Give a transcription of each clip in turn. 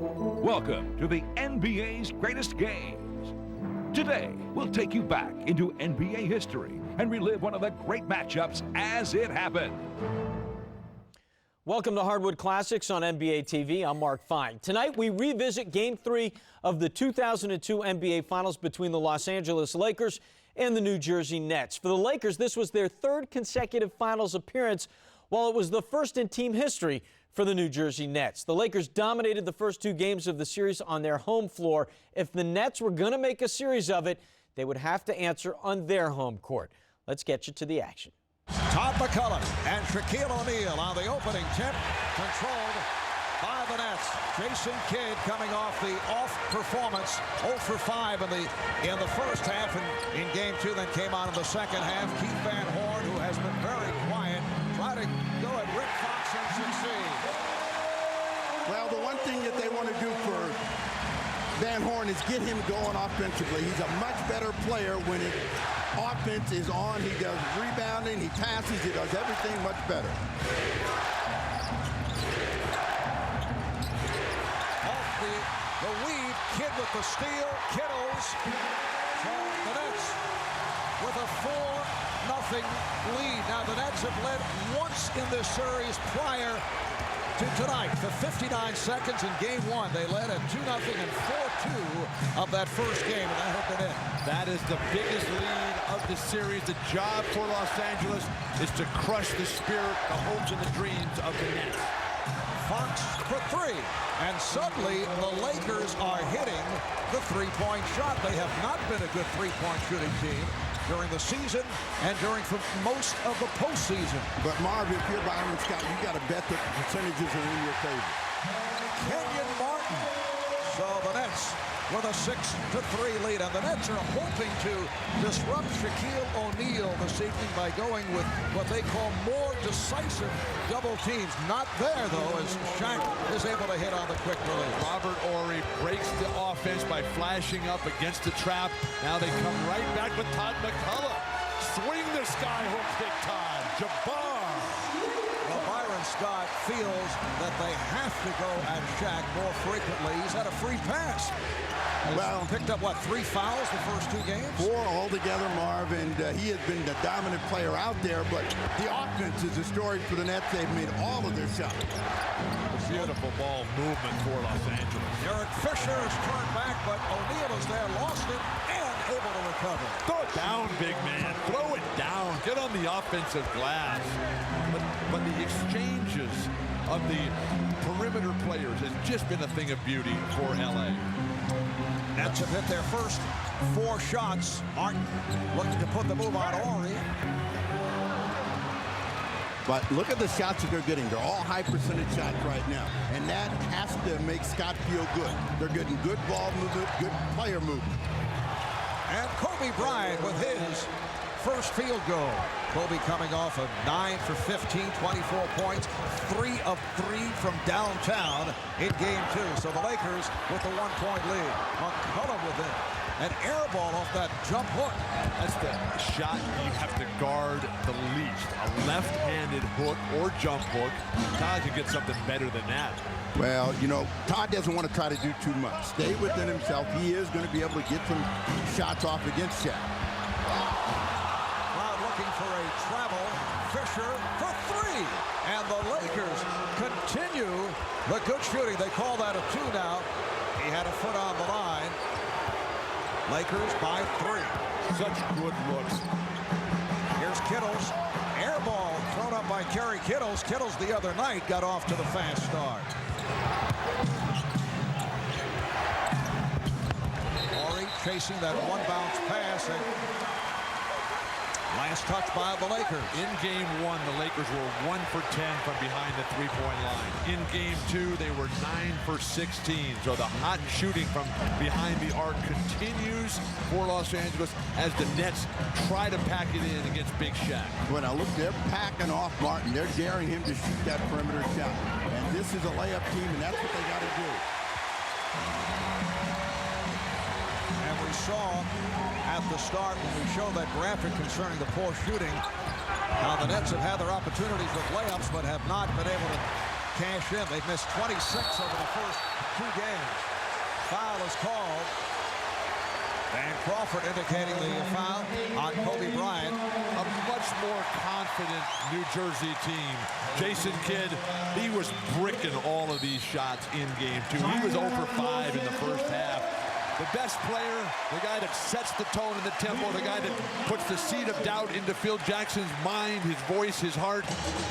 Welcome to the NBA's greatest games. Today, we'll take you back into NBA history and relive one of the great matchups as it happened. Welcome to Hardwood Classics on NBA TV. I'm Mark Fine. Tonight, we revisit Game 3 of the 2002 NBA Finals between the Los Angeles Lakers and the New Jersey Nets. For the Lakers, this was their third consecutive Finals appearance, while it was the first in team history for the New Jersey Nets. The Lakers dominated the first two games of the series on their home floor. If the Nets were going to make a series of it, they would have to answer on their home court. Let's get you to the action. Todd McCullough and Shaquille O'Neal on the opening tip, controlled by the Nets. Jason Kidd coming off the off performance, 0 for 5 in the first half, and in Game 2, then came on in the second half. Keith Van Horn, who has been very quiet, tried to go at Rick Fox and succeed. Well, the one thing that they want to do for Van Horn is get him going offensively. He's a much better player when his offense is on. He does rebounding, he passes, he does everything much better. Off the weave, Kidd with the steal, Kittles. So the Nets with a 4-0 lead. Now the Nets have led once in this series prior to tonight. For 59 seconds in Game 1, they led at 2-0 and 4-2 of that first game, and that had been it. That is the biggest lead of the series. The job for Los Angeles is to crush the spirit, the hopes, and the dreams of the Nets. Fox for 3, and suddenly the Lakers are hitting the three-point shot. They have not been a good three-point shooting team during the season and during most of the postseason. But Marv, if you're Byron Scott, you got to bet that the percentages are in your favor. Kenyon Martin. So the Nets with a 6-3 lead, and the Nets are hoping to disrupt Shaquille O'Neal this evening by going with what they call more decisive double teams. Not there, though, as Shaq is able to hit on the quick release. Robert Horry breaks the offense by flashing up against the trap. Now they come right back with Todd McCullough. Swing the skyhook big time. Jabbar. Well, Byron Scott feels that they have to go at Shaq more frequently. He's had a free pass. He's picked up, what, 3 fouls the first 2 games? 4 altogether, Marv, and he has been the dominant player out there, but the offense is a story for the Nets. They've made all of their shots. Beautiful ball movement for Los Angeles. Derek Fisher has turned back, but O'Neal is there, lost it, and able to recover. Throw it down, big man. Throw it down. Get on the offensive glass. But the exchanges of the perimeter players has just been a thing of beauty for L.A. Nets have hit their first 4 shots. Martin looking to put the move on Horry. But look at the shots that they're getting. They're all high percentage shots right now. And that has to make Scott feel good. They're getting good ball movement, good player movement. And Kobe Bryant with his first field goal. Kobe coming off of 9 for 15, 24 points, 3 of 3 from downtown in Game 2. So the Lakers with the 1-point lead. McCullough with it. An air ball off that jump hook. That's the shot you have to guard the least. A left-handed hook or jump hook. Todd can get something better than that. Well, you know, Todd doesn't want to try to do too much. Stay within himself. He is going to be able to get some shots off against Shaq. Crowd looking for a travel. Fisher for 3. And the Lakers continue the good shooting. They call that a 2 now. He had a foot on the line. Lakers by 3. Such good looks. Here's Kittles. Air ball thrown up by Kerry Kittles. Kittles the other night got off to the fast start. Horry chasing that one bounce pass. And last touch by the Lakers. In Game 1, the Lakers were 1 for 10 from behind the three-point line. In Game 2, they were 9 for 16. So the hot shooting from behind the arc continues for Los Angeles as the Nets try to pack it in against Big Shaq. When I look, they're packing off Martin. They're daring him to shoot that perimeter shot. And this is a layup team, and that's what they got to do. And we saw at the start when we showed that graphic concerning the poor shooting, how the Nets have had their opportunities with layups but have not been able to cash in. They've missed 26 over the first 2 games. Foul is called. And Crawford indicating the foul on Kobe Bryant. A much more confident New Jersey team. Jason Kidd, he was bricking all of these shots in game 2. He was 0 for 5 in the first half. The best player, the guy that sets the tone and the tempo, the guy that puts the seed of doubt into Phil Jackson's mind, his voice, his heart.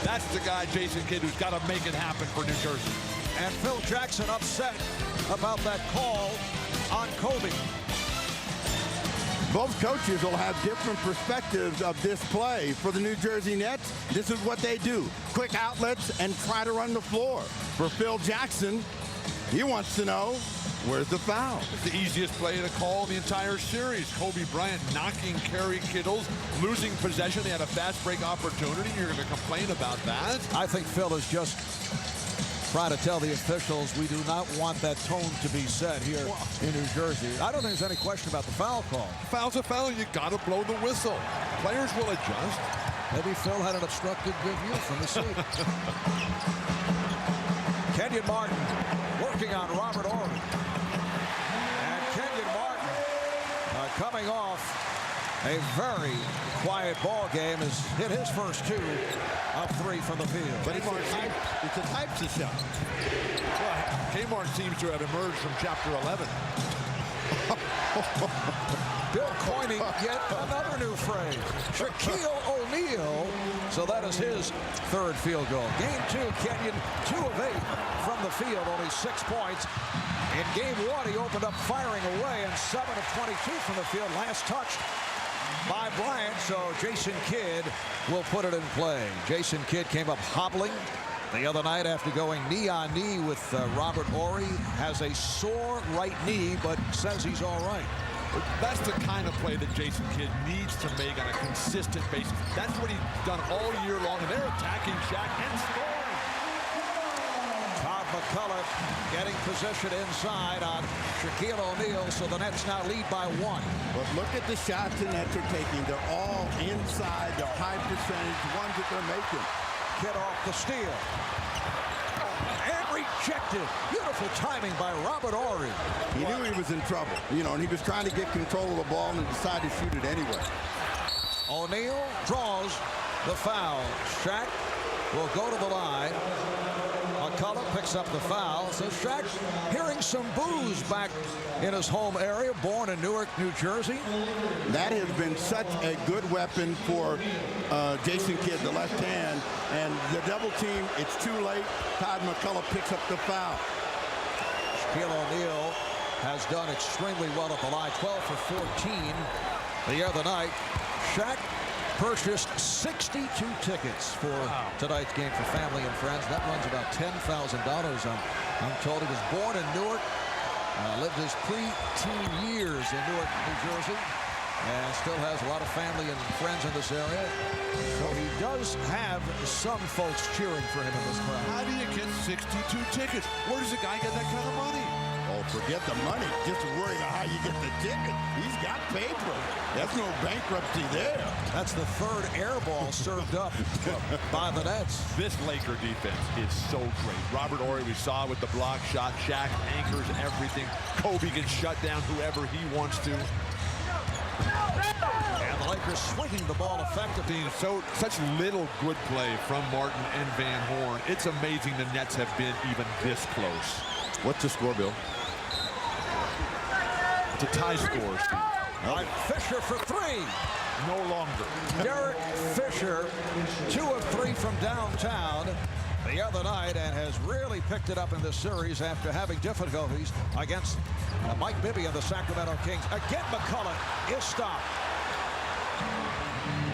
That's the guy, Jason Kidd, who's got to make it happen for New Jersey. And Phil Jackson upset about that call on Kobe. Both coaches will have different perspectives of this play. For the New Jersey Nets, this is what they do. Quick outlets and try to run the floor. For Phil Jackson, he wants to know, where's the foul? It's the easiest play to call in the entire series. Kobe Bryant knocking Kerry Kittles, losing possession. They had a fast break opportunity. You're going to complain about that? I think Phil is just trying to tell the officials we do not want that tone to be set here in New Jersey. I don't think there's any question about the foul call. Foul's a foul. You got to blow the whistle. Players will adjust. Maybe Phil had an obstructed view from the seat. Kenyon Martin working on Robert Horry. And Kenyon Martin coming off a very quiet ball game, has hit his first 2 of 3 from the field. But it's a types of shot. Well, Kmart seems to have emerged from chapter 11. Bill coining yet another new phrase. Shaquille O'Neal. So that is his 3rd field goal. Game 2, Kenyon 2 of 8 from the field, only 6 points. In game 1, he opened up firing away, and 7 of 22 from the field. Last touched by Bryant, so Jason Kidd will put it in play. Jason Kidd came up hobbling the other night after going knee-on-knee with Robert Horry. Has a sore right knee, but says he's all right. That's the kind of play that Jason Kidd needs to make on a consistent basis. That's what he's done all year long, and they're attacking Shaq and scoring. Todd McCullough getting position inside on Shaquille O'Neal, so the Nets now lead by 1. But look at the shots the Nets are taking. They're all inside. They're high percentage ones that they're making. Kidd off the steal. And rejected. Beautiful timing by Robert Horry. He knew he was in trouble, and he was trying to get control of the ball and decided to shoot it anyway. O'Neal draws the foul. Shaq will go to the line. McCullough picks up the foul. So Shaq hearing some boos back in his home area, born in Newark, New Jersey. That has been such a good weapon for Jason Kidd, the left hand. And the double team, it's too late. Todd McCullough picks up the foul. Shaquille O'Neal has done extremely well at the line, 12 for 14 the other night. Shaq purchased 62 tickets for tonight's game for family and friends. That runs about $10,000, I'm told. He was born in Newark, lived his pre-teen years in Newark, New Jersey, and still has a lot of family and friends in this area. So he does have some folks cheering for him in this crowd. How do you get 62 tickets? Where does a guy get that kind of money? Oh, forget the money. Just worry about how you get the ticket. He's got paper. There's no bankruptcy there. That's the 3rd air ball served up by the Nets. This Laker defense is so great. Robert Horry, we saw with the block shot. Shaq anchors everything. Kobe can shut down whoever he wants to. And the Lakers swinging the ball effectively. So such little good play from Martin and Van Horn. It's amazing the Nets have been even this close. What's the score, Bill? It's a tie score, Steve. By Fisher for 3. No longer. Derek Fisher, 2 of 3 from downtown the other night, and has really picked it up in this series after having difficulties against Mike Bibby and the Sacramento Kings. Again, McCullough is stopped.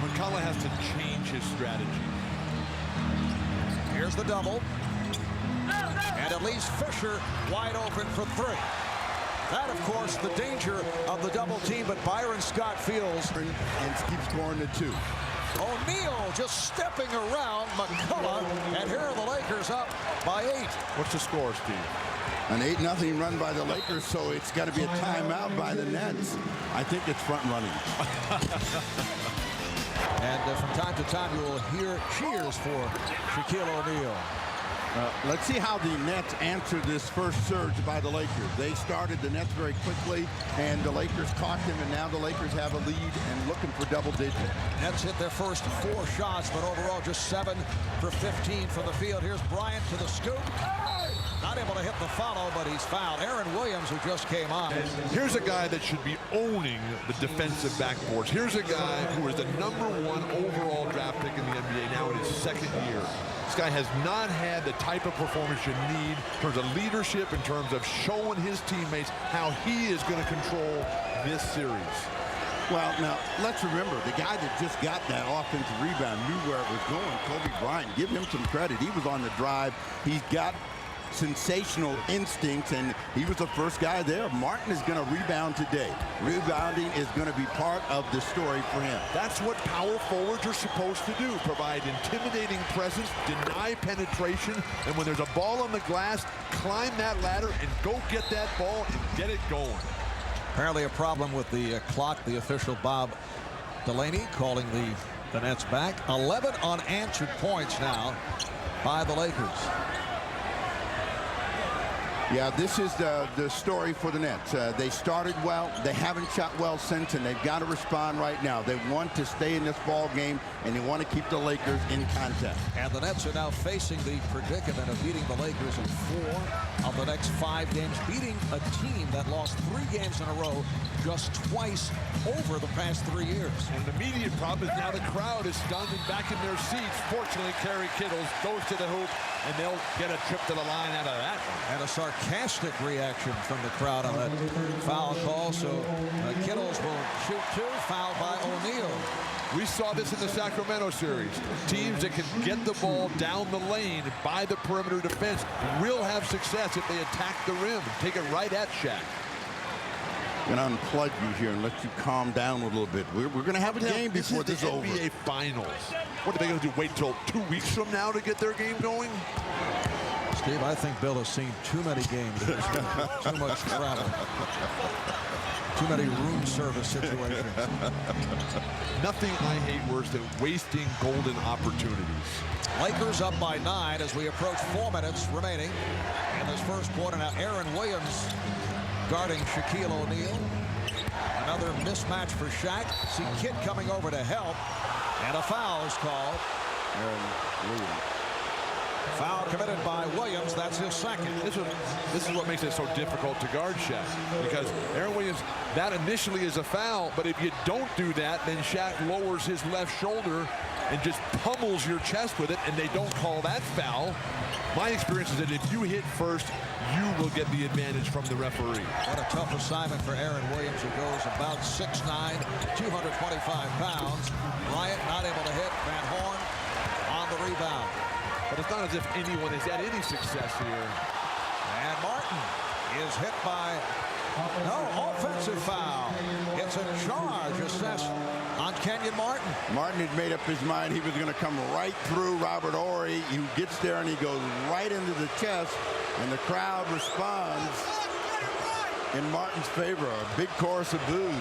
McCullough has to change his strategy. Here's the double. And it leaves Fisher wide open for 3. That, of course, the danger of the double team, but Byron Scott feels. And keeps scoring the 2. O'Neal just stepping around McCullough, and here are the Lakers up by 8. What's the score, Steve? An 8-0 run by the Lakers, so it's got to be a timeout by the Nets. I think it's front running. And from time to time, you will hear cheers for Shaquille O'Neal. Let's see how the Nets answer this first surge by the Lakers. They started the Nets very quickly, and the Lakers caught them, and now the Lakers have a lead and looking for double digits. Nets hit their first 4 shots, but overall just 7 for 15 from the field. Here's Bryant to the scoop. Not able to hit the follow, but he's fouled. Aaron Williams, who just came on. Here's a guy that should be owning the defensive backboards. Here's a guy who is the #1 overall draft pick in the NBA now in his 2nd year. This guy has not had the type of performance you need in terms of leadership, in terms of showing his teammates how he is going to control this series. Well, now, let's remember, the guy that just got that offensive rebound knew where it was going, Kobe Bryant. Give him some credit. He was on the drive. He's got sensational instincts, and he was the first guy there. Martin is going to rebound today. Rebounding is going to be part of the story for him. That's what power forwards are supposed to do, provide intimidating presence, deny penetration, and when there's a ball on the glass, climb that ladder and go get that ball and get it going. Apparently a problem with the clock. The official Bob Delaney calling the Nets back. 11 unanswered points now by the Lakers. Yeah, this is the story for the Nets. They started well. They haven't shot well since, and they've got to respond right now. They want to stay in this ball game, and they want to keep the Lakers in contact. And the Nets are now facing the predicament of beating the Lakers in 4 of the next 5 games, beating a team that lost 3 games in a row just twice over the past 3 years. And the immediate problem is now the crowd is stunned and back in their seats. Fortunately, Kerry Kittles goes to the hoop, and they'll get a trip to the line out of that one. And a sarcastic reaction from the crowd on that foul call. So Kittles will shoot 2, fouled by O'Neal. We saw this in the Sacramento series. Teams that can get the ball down the lane by the perimeter defense will have success if they attack the rim and take it right at Shaq. I'm going to unplug you here and let you calm down a little bit. We're going to have a game before this is over. NBA Finals. What are they going to do? Wait till 2 weeks from now to get their game going? Steve, I think Bill has seen too many games this year. Too much travel. Too many room service situations. Nothing I hate worse than wasting golden opportunities. Lakers up by 9 as we approach 4 minutes remaining in this first quarter. Now Aaron Williams guarding Shaquille O'Neal. Another mismatch for Shaq. See Kidd coming over to help. And a foul is called. Aaron Williams. Foul committed by Williams. That's his 2nd. This is what makes it so difficult to guard Shaq, because Aaron Williams, that initially is a foul, but if you don't do that, then Shaq lowers his left shoulder and just pummels your chest with it, and they don't call that foul. My experience is that if you hit first, you will get the advantage from the referee. What a tough assignment for Aaron Williams, who goes about 6'9", 225 pounds. Bryant not able to hit. Van Horn on the rebound. But it's not as if anyone has had any success here. And Martin is hit by no offensive foul. It's a charge assessed on Kenyon Martin. Martin had made up his mind he was going to come right through Robert Horry. He gets there and he goes right into the chest, and the crowd responds in Martin's favor. A big chorus of boos.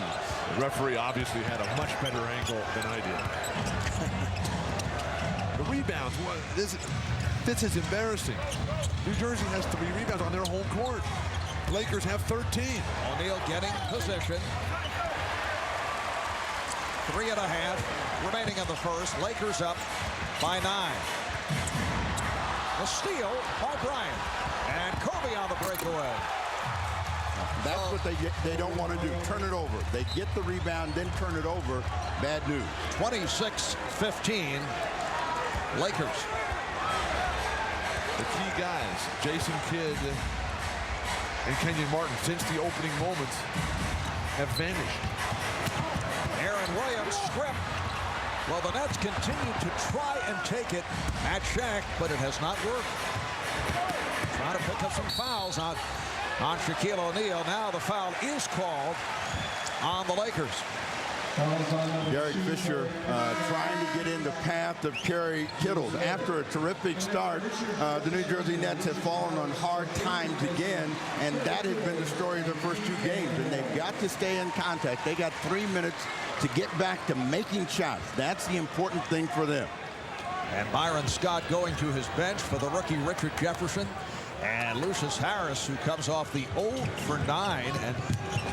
The referee obviously had a much better angle than I did. The rebounds, this is embarrassing. New Jersey has 3 rebounds on their home court. Lakers have 13. O'Neal getting position. 3.5 remaining in the first. Lakers up by 9. A steal by Bryant. And Kobe on the breakaway. That's what they don't want to do. Turn it over. They get the rebound, then turn it over. Bad news. 26-15. Lakers. The key guys, Jason Kidd and Kenyon Martin, since the opening moments, have vanished. Aaron Williams stripped. Well, the Nets continue to try and take it at Shaq, but it has not worked. Trying to pick up some fouls on Shaquille O'Neal. Now the foul is called on the Lakers. Derek Fisher trying to get in the path of Kerry Kittles. After a terrific start, the New Jersey Nets have fallen on hard times again, and that has been the story of the first 2 games. And they've got to stay in contact. They got 3 minutes to get back to making shots. That's the important thing for them. And Byron Scott going to his bench for the rookie Richard Jefferson. And Lucius Harris, who comes off the 0 for 9, and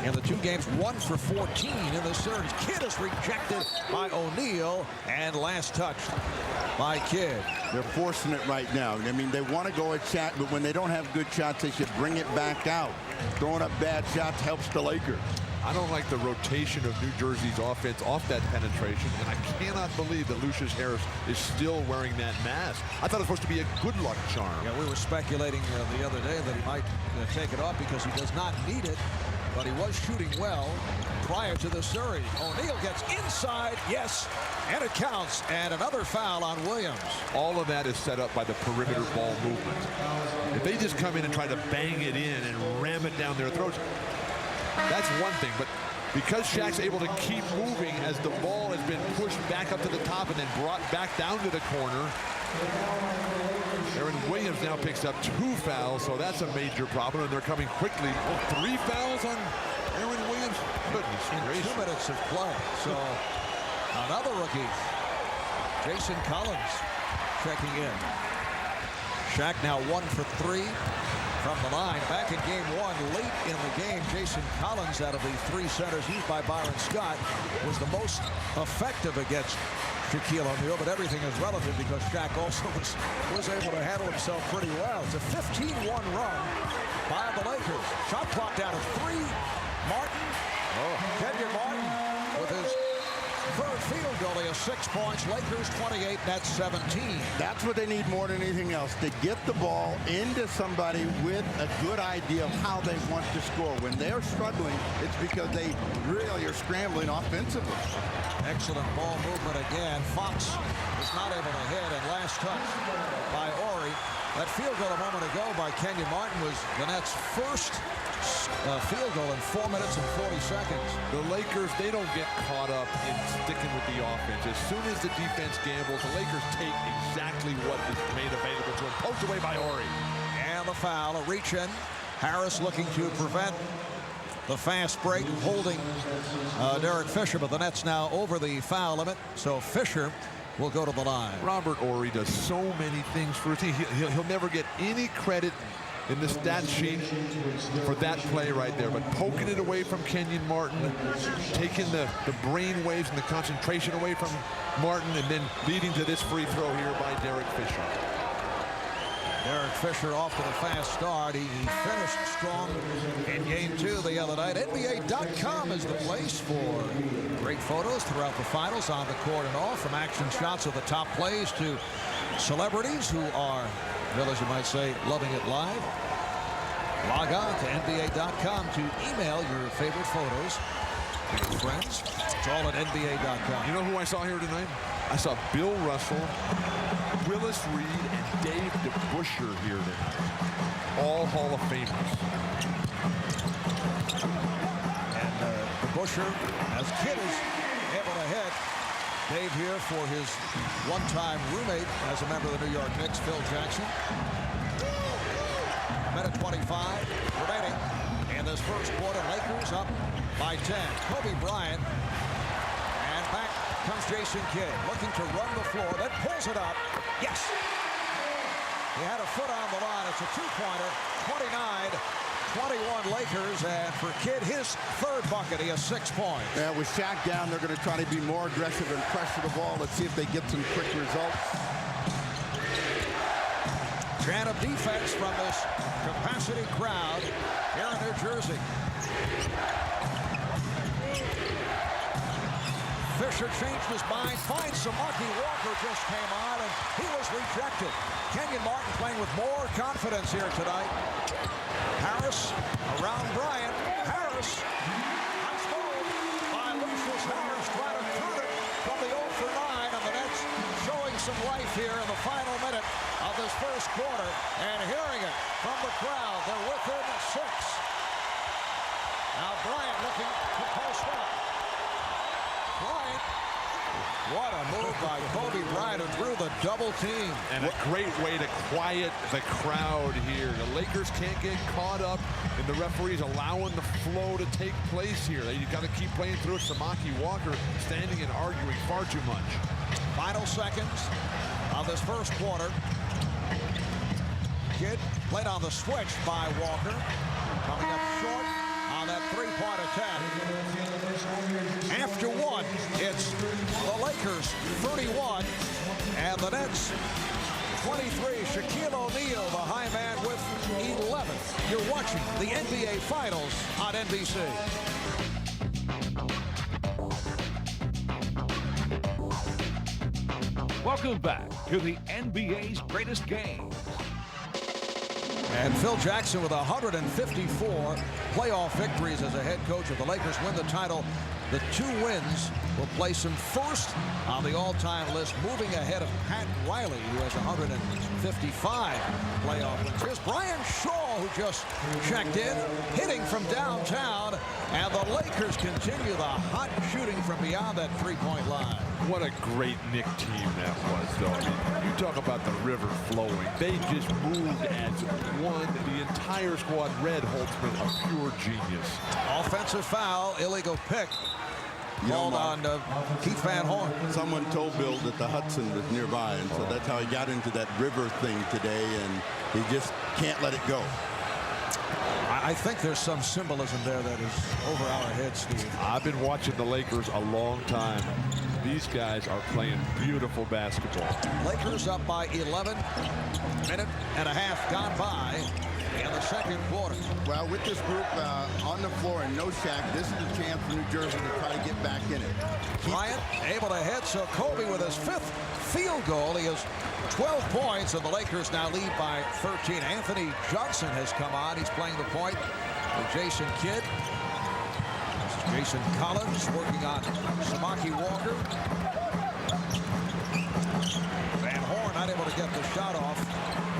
in the 2 games, 1 for 14 in the series. Kidd is rejected by O'Neal, and last touched by Kidd. They're forcing it right now. I mean, they want to go at Shaq, but when they don't have good shots, they should bring it back out. Throwing up bad shots helps the Lakers. I don't like the rotation of New Jersey's offense off that penetration, and I cannot believe that Lucius Harris is still wearing that mask. I thought it was supposed to be a good luck charm. Yeah, we were speculating the other day that he might take it off because he does not need it, but he was shooting well prior to the series. O'Neal gets inside, yes, and it counts, and another foul on Williams. All of that is set up by the perimeter ball movement. If they just come in and try to bang it in and ram it down their throats, that's one thing, but because Shaq's able to keep moving as the ball has been pushed back up to the top and then brought back down to the corner, Aaron Williams now picks up 2 fouls, so that's a major problem, and they're coming quickly. 3 fouls on Aaron Williams? Goodness gracious. 2 minutes of play, so another rookie, Jason Collins, checking in. Shaq now 1 for 3. From the line, back in game 1, late in the game, Jason Collins, out of the 3 centers used by Byron Scott, was the most effective against Shaquille O'Neal, but everything is relative because Shaq also was able to handle himself pretty well. It's a 15-1 run by the Lakers. Shot clock down to 3. Martin, Kenyon Martin with his 3rd field goal. He has 6 points. Lakers 28, Nets 17. That's what they need more than anything else, to get the ball into somebody with a good idea of how they want to score. When they're struggling, it's because they really are scrambling offensively. Excellent ball movement again. Fox is not able to hit, and last touch by Ori. That field goal a moment ago by Kenyon Martin was the Nets' first field goal in 4 minutes and 40 seconds. The Lakers, they don't get caught up in sticking with the offense. As soon as the defense gambles, the Lakers take exactly what is made available to them. Poked away by Ori. And the foul, a reach in. Harris looking to prevent the fast break, holding Derek Fisher, but the Nets now over the foul limit, so Fisher will go to the line. Robert Ori does so many things for his team. He'll never get any credit in the stat sheet for that play right there, but poking it away from Kenyon Martin, taking the brain waves and the concentration away from Martin, and then leading to this free throw here by Derek Fisher. Derek Fisher off to the fast start. He finished strong in game 2 the other night. NBA.com is the place for great photos throughout the finals, on the court and off, from action shots of the top plays to celebrities who are, well, as you might say, loving it live. Log on to NBA.com to email your favorite photos to your friends. It's all at NBA.com. You know who I saw here tonight? I saw Bill Russell, Willis Reed, and Dave DeBusschere here tonight. All Hall of Famers. And DeBusschere, as Kidd is able to hit. Dave here for his one-time roommate as a member of the New York Knicks, Phil Jackson. Minute 25 remaining in this first quarter. Lakers up by 10. Kobe Bryant. And back comes Jason Kidd, looking to run the floor, then pulls it up. Yes! He had a foot on the line. It's a 2-pointer. 29-21 Lakers, and for Kidd, his 3rd bucket. He has 6 points. Yeah, with Shaq down, they're going to try to be more aggressive and pressure the ball. Let's see if they get some quick results. Chant of defense from this capacity crowd here in New Jersey. Fisher changed his mind, finds Samaki Walker just came on, and he was rejected. Kenyon Martin playing with more confidence here tonight. Harris around Bryant. Harris, nice move by Lucius Harris, trying to turn it from the 0 for 9, and the Nets showing some life here in the final minute of this first quarter, and hearing it from the crowd. They're within 6. Now Bryant looking to post up. Bryant, what a move by Kobe Bryant, who drew the double team. And a great way to quiet the crowd here. The Lakers can't get caught up in the referees allowing the flow to take place here. You got to keep playing through it. Samaki Walker standing and arguing far too much. Final seconds of this first quarter. Kidd played on the switch by Walker. Coming up short on that three-point attempt. After one, it's the Lakers 31 and the Nets 23. Shaquille O'Neal, the high man, with 11. You're watching the NBA Finals on NBC. Welcome back to the NBA's greatest games. And Phil Jackson with 154 playoff victories as a head coach. If the Lakers win the title, the 2 wins will place him first on the all-time list, moving ahead of Pat Riley, who has 155 playoff wins. Here's Brian Shaw, who just checked in, hitting from downtown, and the Lakers continue the hot shooting from beyond that three-point line. What a great Knick team that was, though. I mean, you talk about the river flowing. They just moved as one. The entire squad. Red Holtzman, a pure genius. Offensive foul, illegal pick. Called on Keith Van Horn. Someone told Bill that the Hudson was nearby, and so that's how he got into that river thing today, and he just can't let it go. I think there's some symbolism there that is over our heads, Steve. I've been watching the Lakers a long time. These guys are playing beautiful basketball. Lakers up by 11. Minute and a half gone by in the second quarter. Well, with this group on the floor and no Shaq, this is a chance for New Jersey to try to get back in it. Bryant able to hit, so Kobe with his 5th field goal. He has 12 points, and the Lakers now lead by 13. Anthony Johnson has come on. He's playing the point with Jason Kidd. This is Jason Collins working on Samaki Walker. Van Horn not able to get the shot off.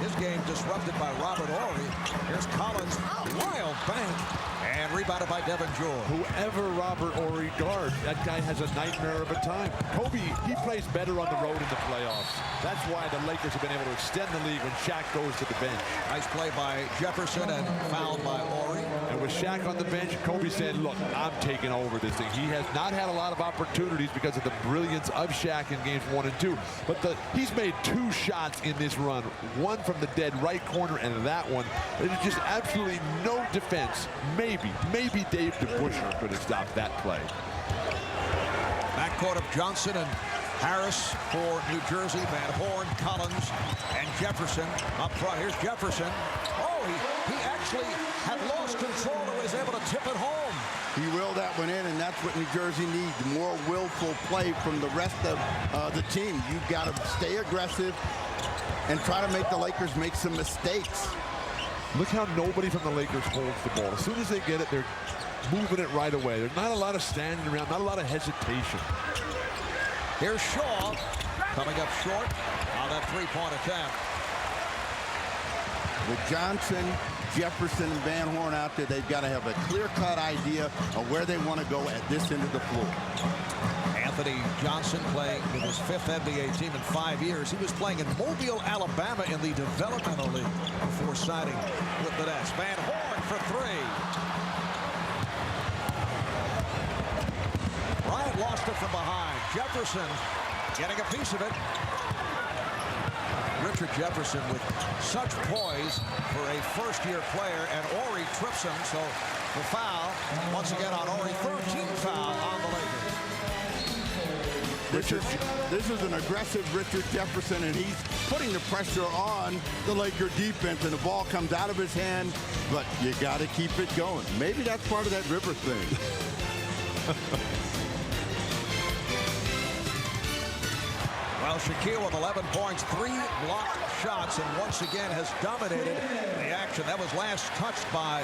His game disrupted by Robert Horry. Here's Collins, wild bank, and rebounded by Devin George. Whoever Robert Horry guards, that guy has a nightmare of a time. Kobe, he plays better on the road in the playoffs. That's why the Lakers have been able to extend the lead when Shaq goes to the bench. Nice play by Jefferson and fouled by Horry. And with Shaq on the bench, Kobe said, look, I'm taking over this thing. He has not had a lot of opportunities because of the brilliance of Shaq in games 1 and 2. But he's made 2 shots in this run. One from the dead right corner, and that one. There's just absolutely no defense. Maybe Dave DeBusschere could have stopped that play. Backcourt of Johnson and Harris for New Jersey. Van Horn, Collins, and Jefferson up front. Here's Jefferson. Oh, he actually had lost control and was able to tip it home. He willed that one in, and that's what New Jersey needs. More willful play from the rest of the team. You've got to stay aggressive and try to make the Lakers make some mistakes. Look how nobody from the Lakers holds the ball. As soon as they get it, they're moving it right away. There's not a lot of standing around, not a lot of hesitation. Here's Shaw coming up short on that three-point attempt. With Johnson, Jefferson, and Van Horn out there, they've got to have a clear-cut idea of where they want to go at this end of the floor. Anthony Johnson playing with his 5th NBA team in 5 years. He was playing in Mobile, Alabama in the developmental league before signing with the Nets. Van Horn for 3. Bryant lost it from behind. Jefferson getting a piece of it. Richard Jefferson with such poise for a first-year player, and Horry trips him, so the foul once again on Horry. 13th foul on the Lakers. This is an aggressive Richard Jefferson, and he's putting the pressure on the Laker defense, and the ball comes out of his hand, but you got to keep it going. Maybe that's part of that river thing. Well, Shaquille with 11 points, 3 blocked shots, and once again has dominated the action. That was last touched by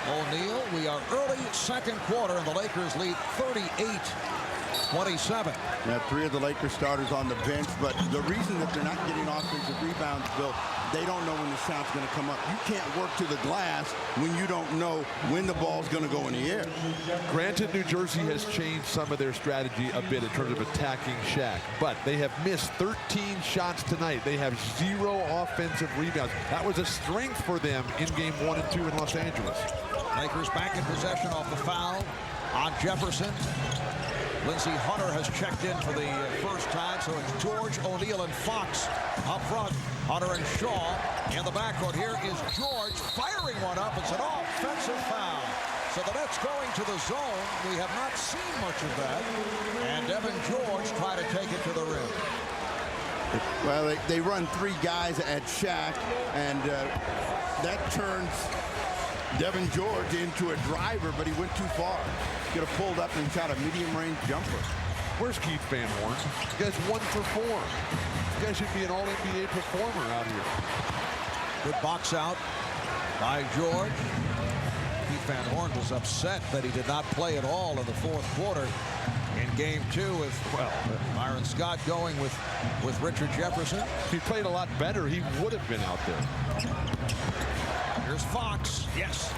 O'Neal. We are early second quarter, and the Lakers lead 38-27. Now, 3 of the Lakers starters on the bench, but the reason that they're not getting offensive rebounds, Bill, they don't know when the shot's going to come up. You can't work to the glass when you don't know when the ball's going to go in the air. Granted, New Jersey has changed some of their strategy a bit in terms of attacking Shaq, but they have missed 13 shots tonight. They have 0 offensive rebounds. That was a strength for them in game 1 and 2 in Los Angeles. Lakers back in possession off the foul on Jefferson. Lindsey Hunter has checked in for the first time, so it's George, O'Neal, and Fox up front. Hunter and Shaw in the backcourt. Here is George firing one up. It's an offensive foul. So the Nets going to the zone. We have not seen much of that. And Devin George try to take it to the rim. Well, they run 3 guys at Shaq, and that turns Devin George into a driver, but he went too far. Could have pulled up and shot a medium-range jumper. Where's Keith Van Horn? You guys 1 for 4. You guys should be an all-NBA performer out here. Good box out by George. Keith Van Horn was upset that he did not play at all in the 4th quarter in game 2 with, well, Byron Scott going with Richard Jefferson. If he played a lot better, he would have been out there. Here's Fox. Yes.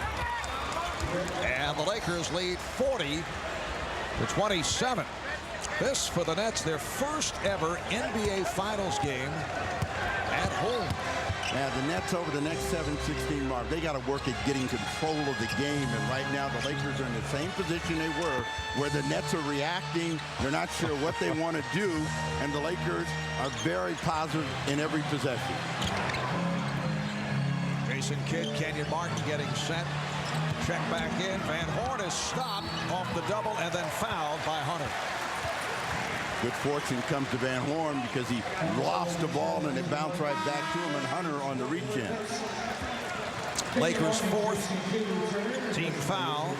And the Lakers lead 40-27. This for the Nets, their first ever NBA Finals game at home. Yeah, the Nets over the next 7-16 mark. They got to work at getting control of the game. And right now, the Lakers are in the same position they were, where the Nets are reacting. They're not sure what they want to do. And the Lakers are very positive in every possession. Jason Kidd, Kenyon Martin getting set. Check back in. Van Horn is stopped off the double and then fouled by Hunter. Good fortune comes to Van Horn because he lost the ball and it bounced right back to him, and Hunter on the reach-in. Lakers' 4th team foul.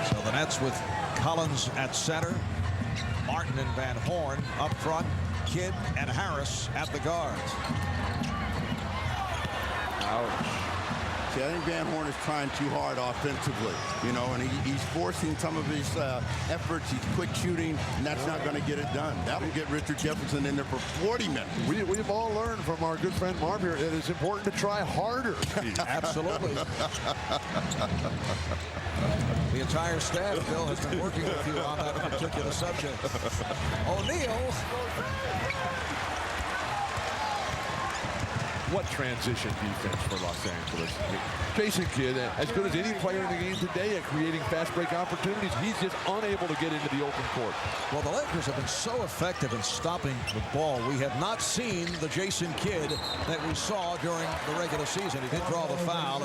So the Nets with Collins at center, Martin and Van Horn up front, Kidd and Harris at the guards. Ouch. See, I think Van Horn is trying too hard offensively, you know, and he's forcing some of his efforts. He's quick shooting, and that's not going to get it done. That'll get Richard Jefferson in there for 40 minutes. We've all learned from our good friend Marv here that it's important to try harder. Absolutely. The entire staff, Bill, has been working with you on that particular subject. O'Neal. What transition defense for Los Angeles. Jason Kidd, as good as any player in the game today at creating fast break opportunities, he's just unable to get into the open court. Well, the Lakers have been so effective in stopping the ball. We have not seen the Jason Kidd that we saw during the regular season. He did draw the foul.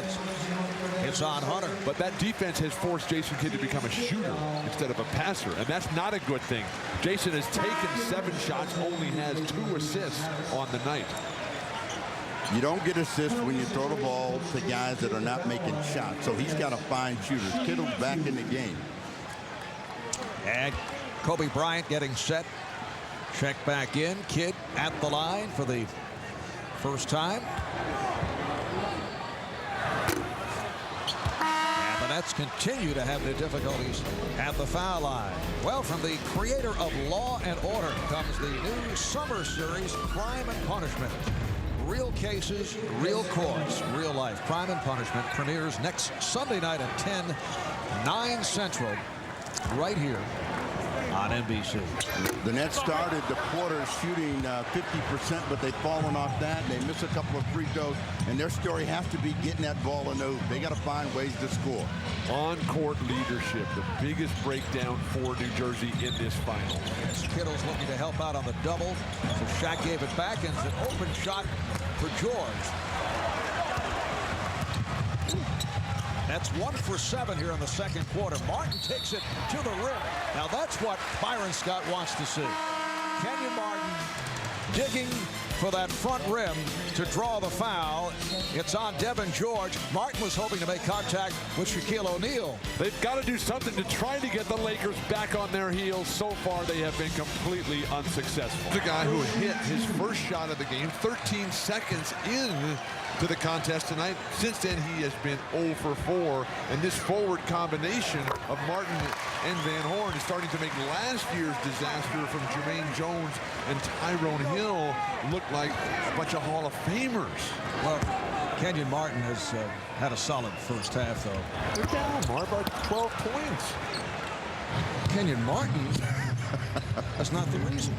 It's on Hunter. But that defense has forced Jason Kidd to become a shooter instead of a passer, and that's not a good thing. Jason has taken 7 shots, only has 2 assists on the night. You don't get assists when you throw the ball to guys that are not making shots. So he's got to find shooters. Kittle's back in the game. And Kobe Bryant getting set. Check back in. Kidd at the line for the first time. And the Nets continue to have their difficulties at the foul line. Well, from the creator of Law and Order comes the new summer series, Crime and Punishment. Real cases, real courts, real life. Crime and Punishment premieres next Sunday night at 10, 9 Central, right here on NBC. The Nets started the quarter shooting 50%, but they've fallen off that. They miss a couple of free throws, and their story has to be getting that ball in those. They got to find ways to score. On-court leadership, the biggest breakdown for New Jersey in this final. Kittle's looking to help out on the double. So Shaq gave it back, and it's an open shot for George. That's 1 for 7 here in the 2nd quarter. Martin takes it to the rim. Now that's what Byron Scott wants to see. Kenyon Martin digging for that front rim to draw the foul. It's on Devin George. Martin was hoping to make contact with Shaquille O'Neal. They've got to do something to try to get the Lakers back on their heels. So far, they have been completely unsuccessful. The guy who hit his first shot of the game 13 seconds in to the contest tonight. Since then, he has been 0 for 4. And this forward combination of Martin and Van Horn is starting to make last year's disaster from Jermaine Jones and Tyrone Hill look like a bunch of Hall of Famers. Well, Kenyon Martin has had a solid first half, though. They're down, Mark, by 12 points. Kenyon Martin, that's not the reason.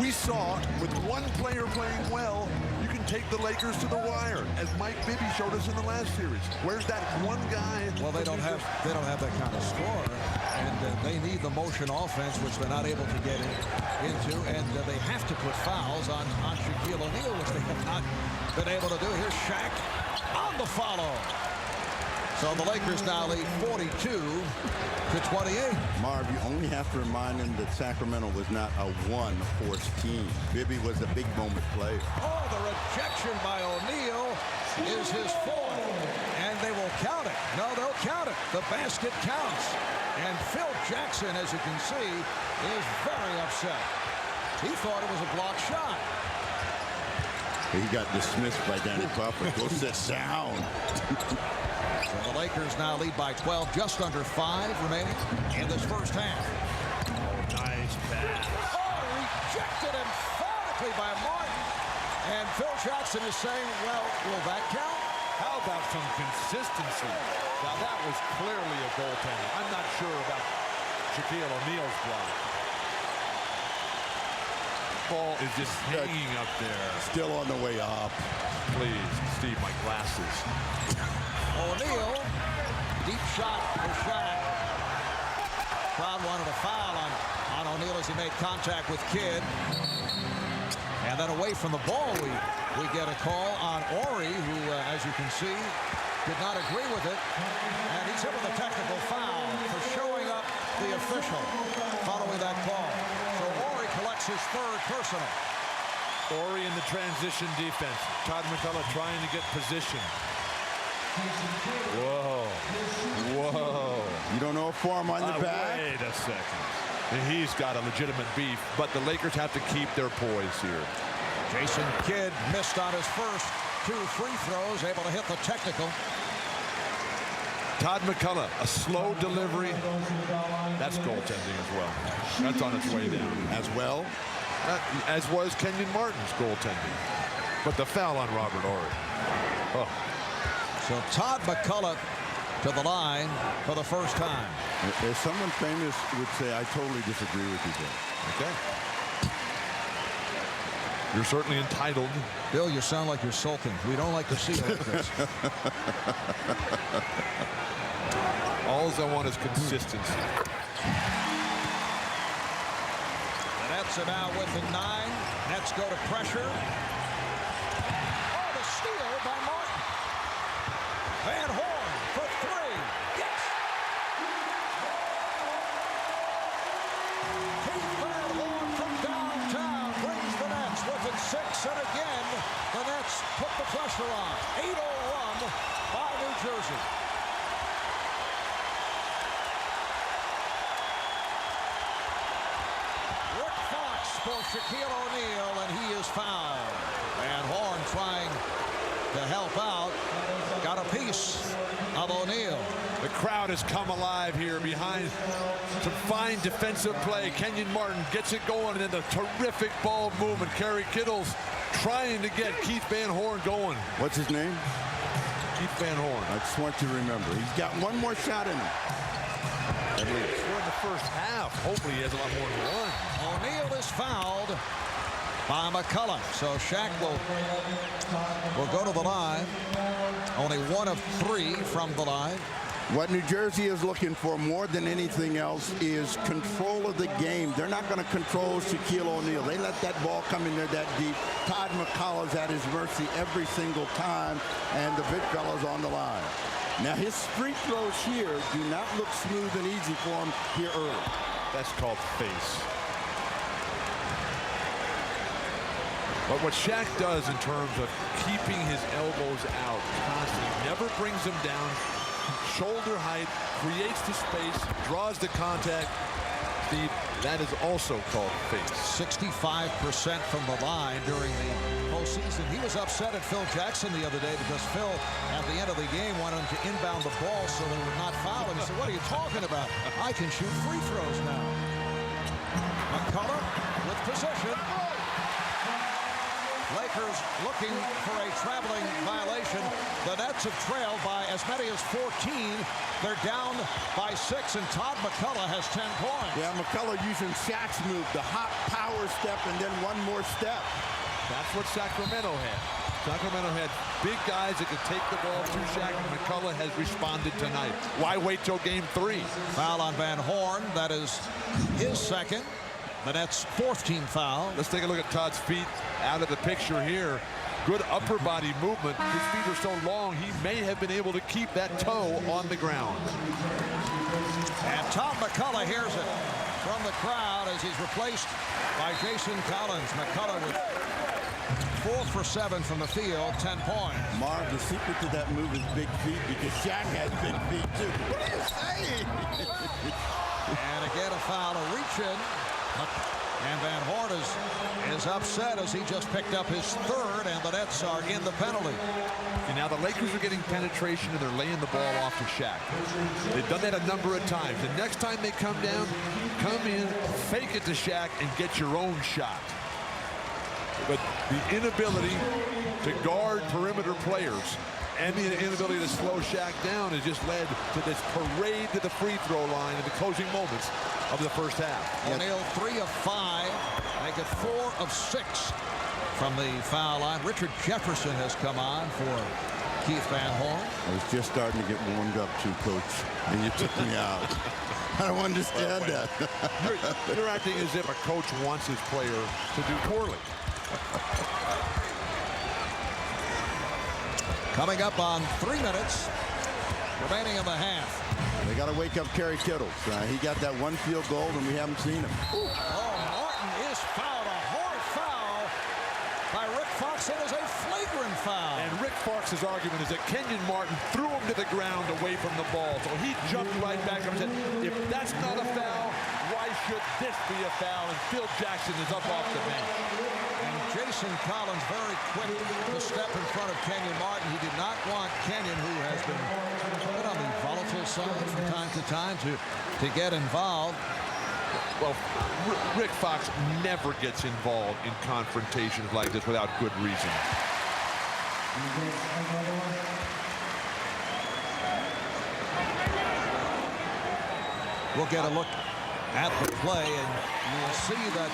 We saw with one player playing well, you can take the Lakers to the wire, as Mike Bibby showed us in the last series. Where's that one guy? Well, they don't have that kind of scorer, and they need the motion offense, which they're not able to get into, and they have to put fouls on Shaquille O'Neal, which they have not been able to do. Here's Shaq on the follow. So the Lakers now lead 42-28. Marv, you only have to remind him that Sacramento was not a one-horse team. Bibby was a big moment player. Oh, the rejection by O'Neal is his fourth, and they will count it. No, they'll count it. The basket counts. And Phil Jackson, as you can see, is very upset. He thought it was a blocked shot. He got dismissed by Danny Crawford. Go sit down. So the Lakers now lead by 12, just under 5 remaining in this first half. Nice pass. Oh, rejected emphatically by Martin. And Phil Jackson is saying, well, will that count? How about some consistency? Now, that was clearly a goaltender. I'm not sure about Shaquille O'Neal's block. Ball is just hanging up there. Still on the way up. Please, Steve, my glasses. O'Neal, deep shot for Shaq. Crowd wanted a foul on O'Neal as he made contact with Kidd. And then away from the ball, we get a call on Ori, who, as you can see, did not agree with it. And he's hit with a technical foul for showing up the official following that call. So Ori collects his third personal. Ori in the transition defense. Todd McCullough trying to get position. Whoa. Whoa. You don't know a form on the back? Wait a second. He's got a legitimate beef, but the Lakers have to keep their poise here. Jason Kidd missed on his first 2 free throws, able to hit the technical. Todd McCullough, a slow delivery. That's goaltending as well. That's on its way down. As well? As was Kenyon Martin's goaltending. But the foul on Robert Ori. Oh. So Todd McCullough to the line for the first time. As someone famous would say, I totally disagree with you, Bill. Okay. You're certainly entitled. Bill, you sound like you're sulking. We don't like to see it like this. All I want is consistency. The Nets are now within 9. Nets go to pressure. Oh, the steal by Martin. Van Horn for 3. Yes! Keith Van Horn from downtown brings the Nets within 6, and again, the Nets put the pressure on. 8-0 run by New Jersey. Rick Fox for Shaquille O'Neal, and he is fouled. Van Horn trying to help out. Got a piece of O'Neal. The crowd has come alive here behind some fine defensive play. Kenyon Martin gets it going, and then the terrific ball movement. Kerry Kittles trying to get Keith Van Horn going. What's his name? Keith Van Horn. I just want you to remember. He's got one more shot in him. At least. We're in the first half. Hopefully he has a lot more than one. O'Neal is fouled by McCullough. So Shaq will go to the line. Only 1 of 3 from the line. What New Jersey is looking for more than anything else is control of the game. They're not going to control Shaquille O'Neal. They let that ball come in there that deep. Todd McCullough's at his mercy every single time, and the big fella's on the line. Now, his free throws here do not look smooth and easy for him here early. That's called face. But what Shaq does in terms of keeping his elbows out constantly, never brings them down, shoulder height, creates the space, draws the contact. Steve, that is also called face. 65% from the line during the postseason. He was upset at Phil Jackson the other day because Phil, at the end of the game, wanted him to inbound the ball so they would not foul him. He said, what are you talking about? I can shoot free throws now. McCullough with possession. Lakers looking for a traveling violation. The Nets have trailed by as many as 14. They're down by 6, and Todd McCullough has 10 points. Yeah, McCullough using Shaq's move, the hot power step and then one more step. That's what Sacramento had. Sacramento had big guys that could take the ball to Shaq, and McCullough has responded tonight. Why wait till game 3? Foul on Van Horn. That is his second. The Nets' 4th team foul. Let's take a look at Todd's feet out of the picture here. Good upper body movement. His feet are so long, he may have been able to keep that toe on the ground. And Tom McCullough hears it from the crowd as he's replaced by Jason Collins. McCullough with 4 for 7 from the field, 10 points. Marv, the secret to that move is big feet, because Shaq has big feet too. What are you saying? And again, a foul, a reach-in. And Van Horn is upset as he just picked up his 3rd, and the Nets are in the penalty. And now the Lakers are getting penetration, and they're laying the ball off to Shaq. They've done that a number of times. The next time they come down, come in, fake it to Shaq, and get your own shot. But the inability to guard perimeter players and the inability to slow Shaq down has just led to this parade to the free throw line in the closing moments of the first half. O'Neal 3 of 5, make it 4 of 6 from the foul line. Richard Jefferson has come on for Keith Van Horn. I was just starting to get warmed up too, Coach, and you took me out. I don't understand that. You're acting as if a coach wants his player to do poorly. Coming up on 3 minutes remaining in the half. They got to wake up Kerry Kittles. He got that 1 field goal, and we haven't seen him. Oh, Martin is fouled. A hard foul by Rick Fox. It is a flagrant foul. And Rick Fox's argument is that Kenyon Martin threw him to the ground away from the ball. So he jumped right back up and said, if that's not a foul, why should this be a foul? And Phil Jackson is up off the bench. And Jason Collins very quick to step in front of Kenyon Martin. He did not want Kenyon, who has been put on the volatile side from time to time, to get involved. Well, Rick Fox never gets involved in confrontations like this without good reason. We'll get a look at the play, and you'll see that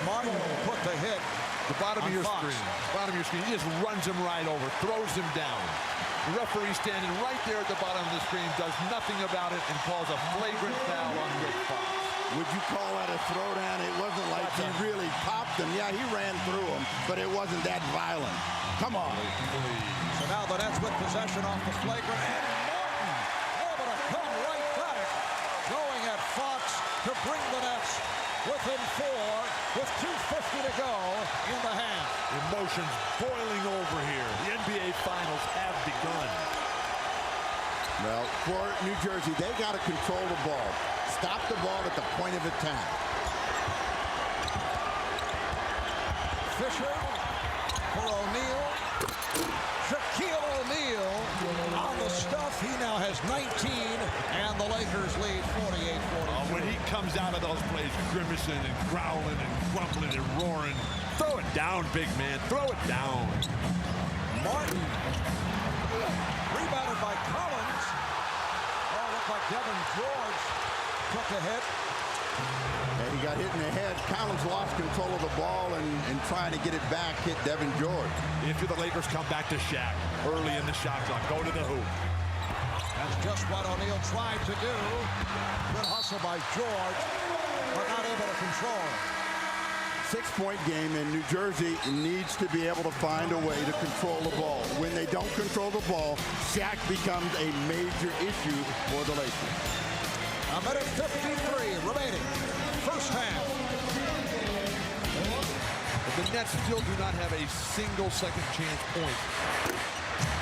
Martin put the hit. The bottom of your Fox. screen. Bottom of your screen. He just runs him right over, throws him down. The referee standing right there at the bottom of the screen does nothing about it and calls a flagrant foul on Rick Fox. Would you call that a throwdown? It wasn't like he really popped him. Yeah, he ran through him, but it wasn't that violent. Come on. So now the Nets with possession off the flagrant, and Martin able to come right back, going at Fox to bring the Nets within 4 with 2:50 to go in the half. Emotions boiling over here. The NBA Finals have begun. Well, for New Jersey, they got to control the ball. Stop the ball at the point of attack. Fisher for O'Neal. Shaquille O'Neal on the stuff. He now has 19, and the Lakers lead 48-40. When he comes out of those plays grimacing and growling and grumbling and roaring, throw it down, big man. Throw it down. Martin rebounded by Collins. Oh, looked like Devin George took a hit. And he got hit in the head. Collins lost control of the ball and trying to get it back, hit Devin George. If you're the Lakers, come back to Shaq early in the shot clock. Go to the hoop. That's just what O'Neal tried to do. Good hustle by George, but not able to control it. 6-point game, and New Jersey needs to be able to find a way to control the ball. When they don't control the ball, Shaq becomes a major issue for the Lakers. A minute 53 remaining. First half. But the Nets still do not have a single second chance point.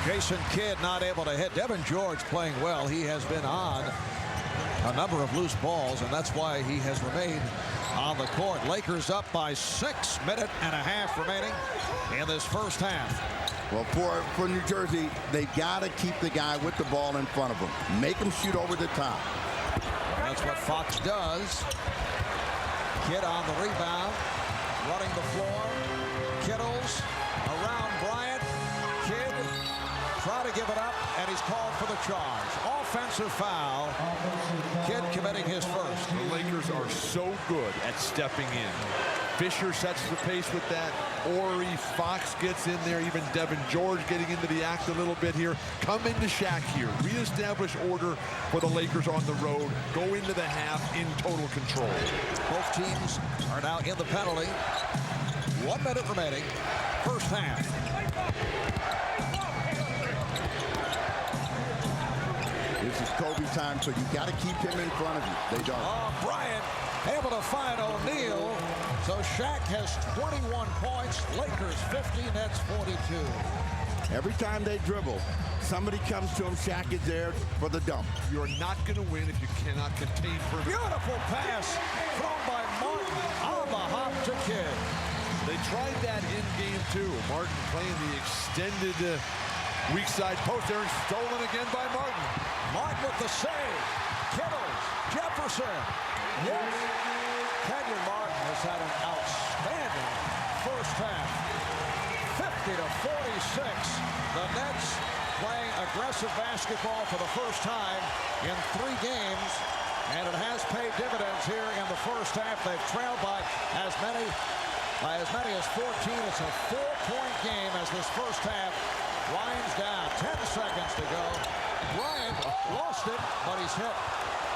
Jason Kidd not able to hit. Devin George playing well. He has been on a number of loose balls, and that's why he has remained on the court. Lakers up by 6 minutes and a half remaining in this first half. Well, for New Jersey, they got to keep the guy with the ball in front of them. Make him shoot over the top. That's what Fox does. Kidd on the rebound, running the floor. Kittles around Bryant. Kidd try to give it up, and he's called for the charge. Offensive foul. Kidd committing his first. The Lakers are so good at stepping in. Fisher sets the pace with that. Ori, Fox gets in there. Even Devin George getting into the act a little bit here. Come into Shaq here. Reestablish order for the Lakers on the road. Go into the half in total control. Both teams are now in the penalty. 1 minute remaining. First half. This is Kobe time, so you got to keep him in front of you. They don't. Bryant able to find O'Neal. So Shaq has 21 points. Lakers 50, Nets 42. Every time they dribble, somebody comes to him. Shaq is there for the dump. You're not going to win if you cannot contain perimeter. Beautiful pass thrown by Martin on the hop to Kidd. They tried that in game 2. Martin playing the extended weak side post there, and stolen again by Martin. Martin with the save. Kittles, Jefferson. Yes. Kenyon Martin has had an outstanding first half. 50 to 46. The Nets playing aggressive basketball for the first time in 3 games, and it has paid dividends here in the first half. They've trailed by as many as 14. It's a 4-point game as this first half winds down. 10 seconds to go. Bryant lost it, but he's hit.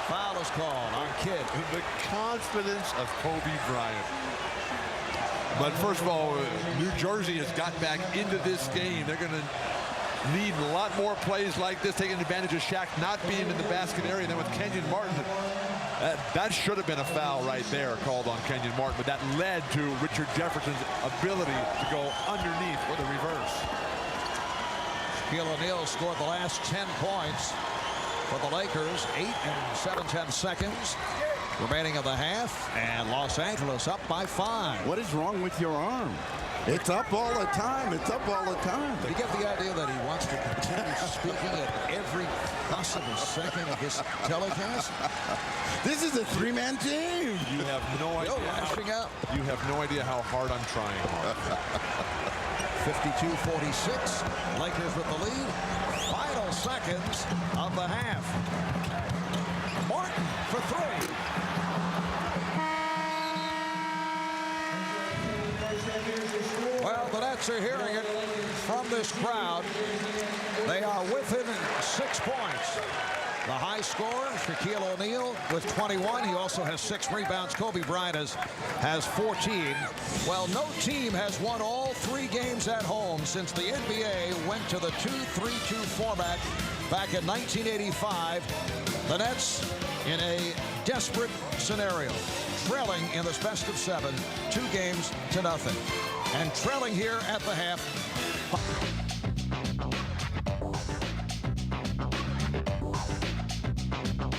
Foul is called on Kidd. The confidence of Kobe Bryant. But first of all, New Jersey has got back into this game. They're going to need a lot more plays like this, taking advantage of Shaq not being in the basket area. And then with Kenyon Martin, that should have been a foul right there called on Kenyon Martin, but that led to Richard Jefferson's ability to go underneath with a reverse. Shaquille O'Neal scored the last 10 points for the Lakers. 8 and 7/10 seconds remaining of the half, and Los Angeles up by 5. What is wrong with your arm? It's up all the time. It's up all the time. You get the idea that he wants to continue speaking at every possible second of this telecast? This is a 3-man team. You have no idea. You have no idea how hard I'm trying. 52-46. Lakers with the lead. Final seconds of the half. Martin for 3. Well, the Nets are hearing it from this crowd. They are within 6 points. The high scorer, Shaquille O'Neal, with 21. He also has 6 rebounds. Kobe Bryant has 14. Well, no team has won all 3 games at home since the NBA went to the 2-3-2 format back in 1985. The Nets in a desperate scenario, trailing in this best of 7, 2 games to nothing. And trailing here at the half.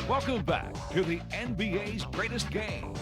Welcome back to the NBA's greatest game.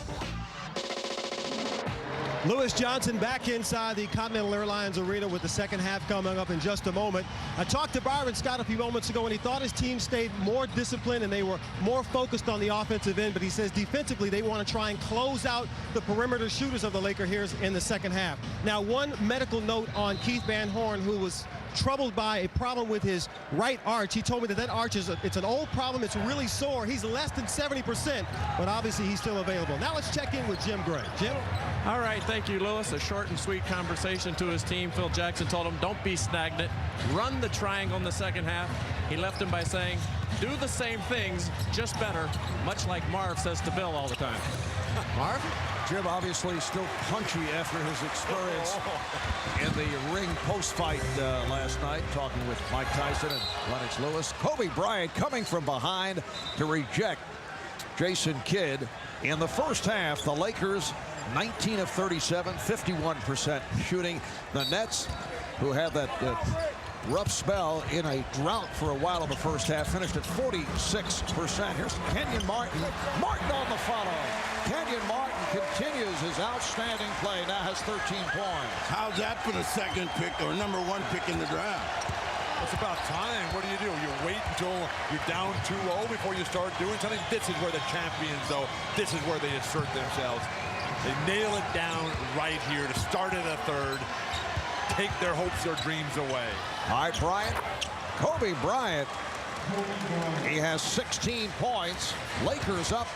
Lewis Johnson back inside the Continental Airlines Arena with the second half coming up in just a moment. I talked to Byron Scott a few moments ago, and he thought his team stayed more disciplined and they were more focused on the offensive end, but he says defensively they want to try and close out the perimeter shooters of the Lakers here in the second half. Now, one medical note on Keith Van Horn, who was troubled by a problem with his right arch. He told me that arch is it's an old problem. It's really sore. He's less than 70%, but obviously he's still available. Now let's check in with Jim Gray. Jim? All right, thank you, Lewis. A short and sweet conversation to his team. Phil Jackson told him, don't be stagnant. Run the triangle in the second half. He left him by saying, do the same things, just better, much like Marv says to Bill all the time. Marv? Jim obviously still punchy after his experience in the ring post-fight last night, talking with Mike Tyson and Lennox Lewis. Kobe Bryant coming from behind to reject Jason Kidd. In the first half, the Lakers 19 of 37, 51% shooting. The Nets, who had that rough spell in a drought for a while in the first half, finished at 46%. Here's Kenyon Martin. Martin on the follow. Kenyon Martin continues his outstanding play. Now has 13 points. How's that for the second pick or number 1 pick in the draft? It's about time. What do? You wait until you're down 2-0 before you start doing something? This is where the champions, though, this is where they assert themselves. They nail it down right here to start in the third. Take their hopes, their dreams away. All right, Bryant. Kobe Bryant. He has 16 points. Lakers up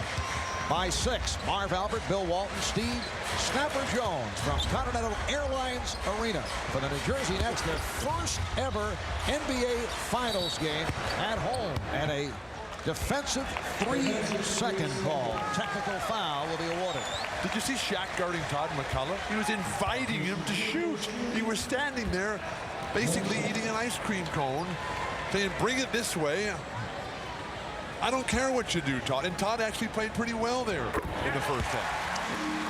by 6. Marv Albert, Bill Walton, Steve Snapper Jones from Continental Airlines Arena for the New Jersey Nets, their first ever NBA Finals game at home, and a defensive 3-second call. Technical foul will be awarded. Did you see Shaq guarding Todd McCullough? He was inviting him to shoot. He was standing there basically eating an ice cream cone, saying, bring it this way. I don't care what you do, Todd. And Todd actually played pretty well there in the first half.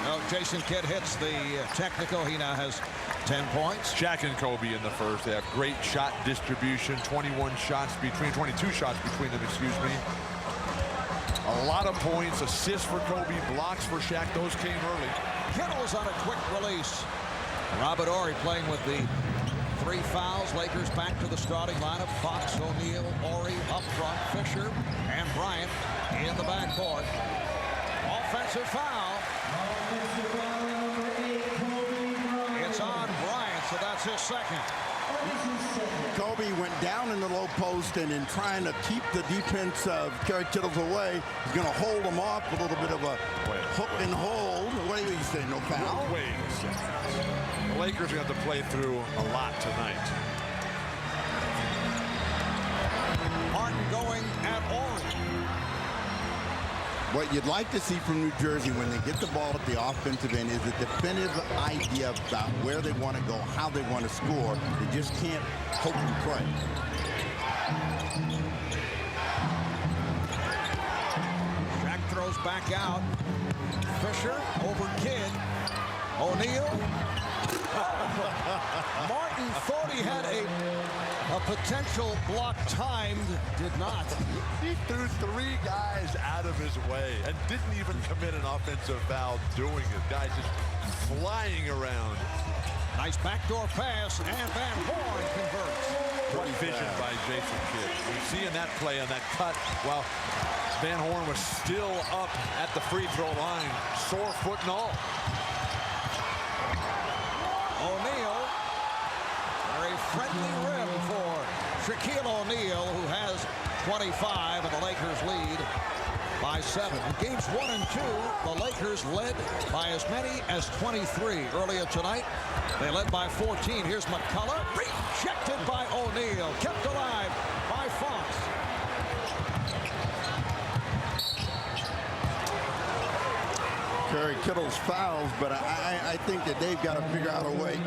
Well, Jason Kidd hits the technical. He now has 10 points. Shaq and Kobe in the first. They have great shot distribution. 22 shots between them, excuse me. A lot of points, assists for Kobe, blocks for Shaq. Those came early. Kittles on a quick release. Robert Horry playing with the 3 fouls. Lakers back to the starting lineup. Fox, O'Neal, Horry up front, Fisher, and Bryant in the backcourt. Offensive foul. It's on Bryant, so that's his second. Kobe went down in the low post, and in trying to keep the defense of Kerry Kittles away, he's going to hold him off, a little bit of a hook and hold. What do you say, no foul? Wait a second. The Lakers are going to have to play through a lot tonight. Martin going at Horry. What you'd like to see from New Jersey when they get the ball at the offensive end is a definitive idea about where they want to go, how they want to score. They just can't hope and pray. Shaq throws back out. Fisher over Kidd. O'Neal. Martin thought he had a potential block timed, did not. He threw 3 guys out of his way and didn't even commit an offensive foul doing it. Guys just flying around. Nice backdoor pass, and Van Horn converts. What vision by Jason Kidd. We see in that play on that cut while Van Horn was still up at the free throw line, sore foot and all. O'Neal, very friendly rim for Shaquille O'Neal, who has 25, and the Lakers lead by 7. In games 1 and 2, the Lakers led by as many as 23. Earlier tonight, they led by 14. Here's McCullough, rejected by O'Neal, kept alive by Fox. Kerry Kittles fouls, but I think that they've got to figure out a way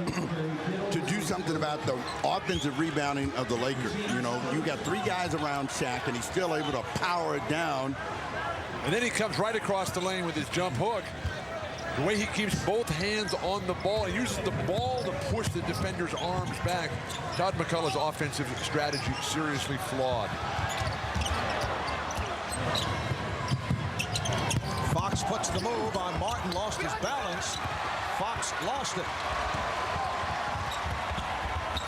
to do something about the offensive rebounding of the Lakers. You know, you got 3 guys around Shaq, and he's still able to power it down. And then he comes right across the lane with his jump hook. The way he keeps both hands on the ball, he uses the ball to push the defender's arms back. Todd McCullough's offensive strategy seriously flawed. Fox puts the move on Martin, lost his balance. Fox lost it.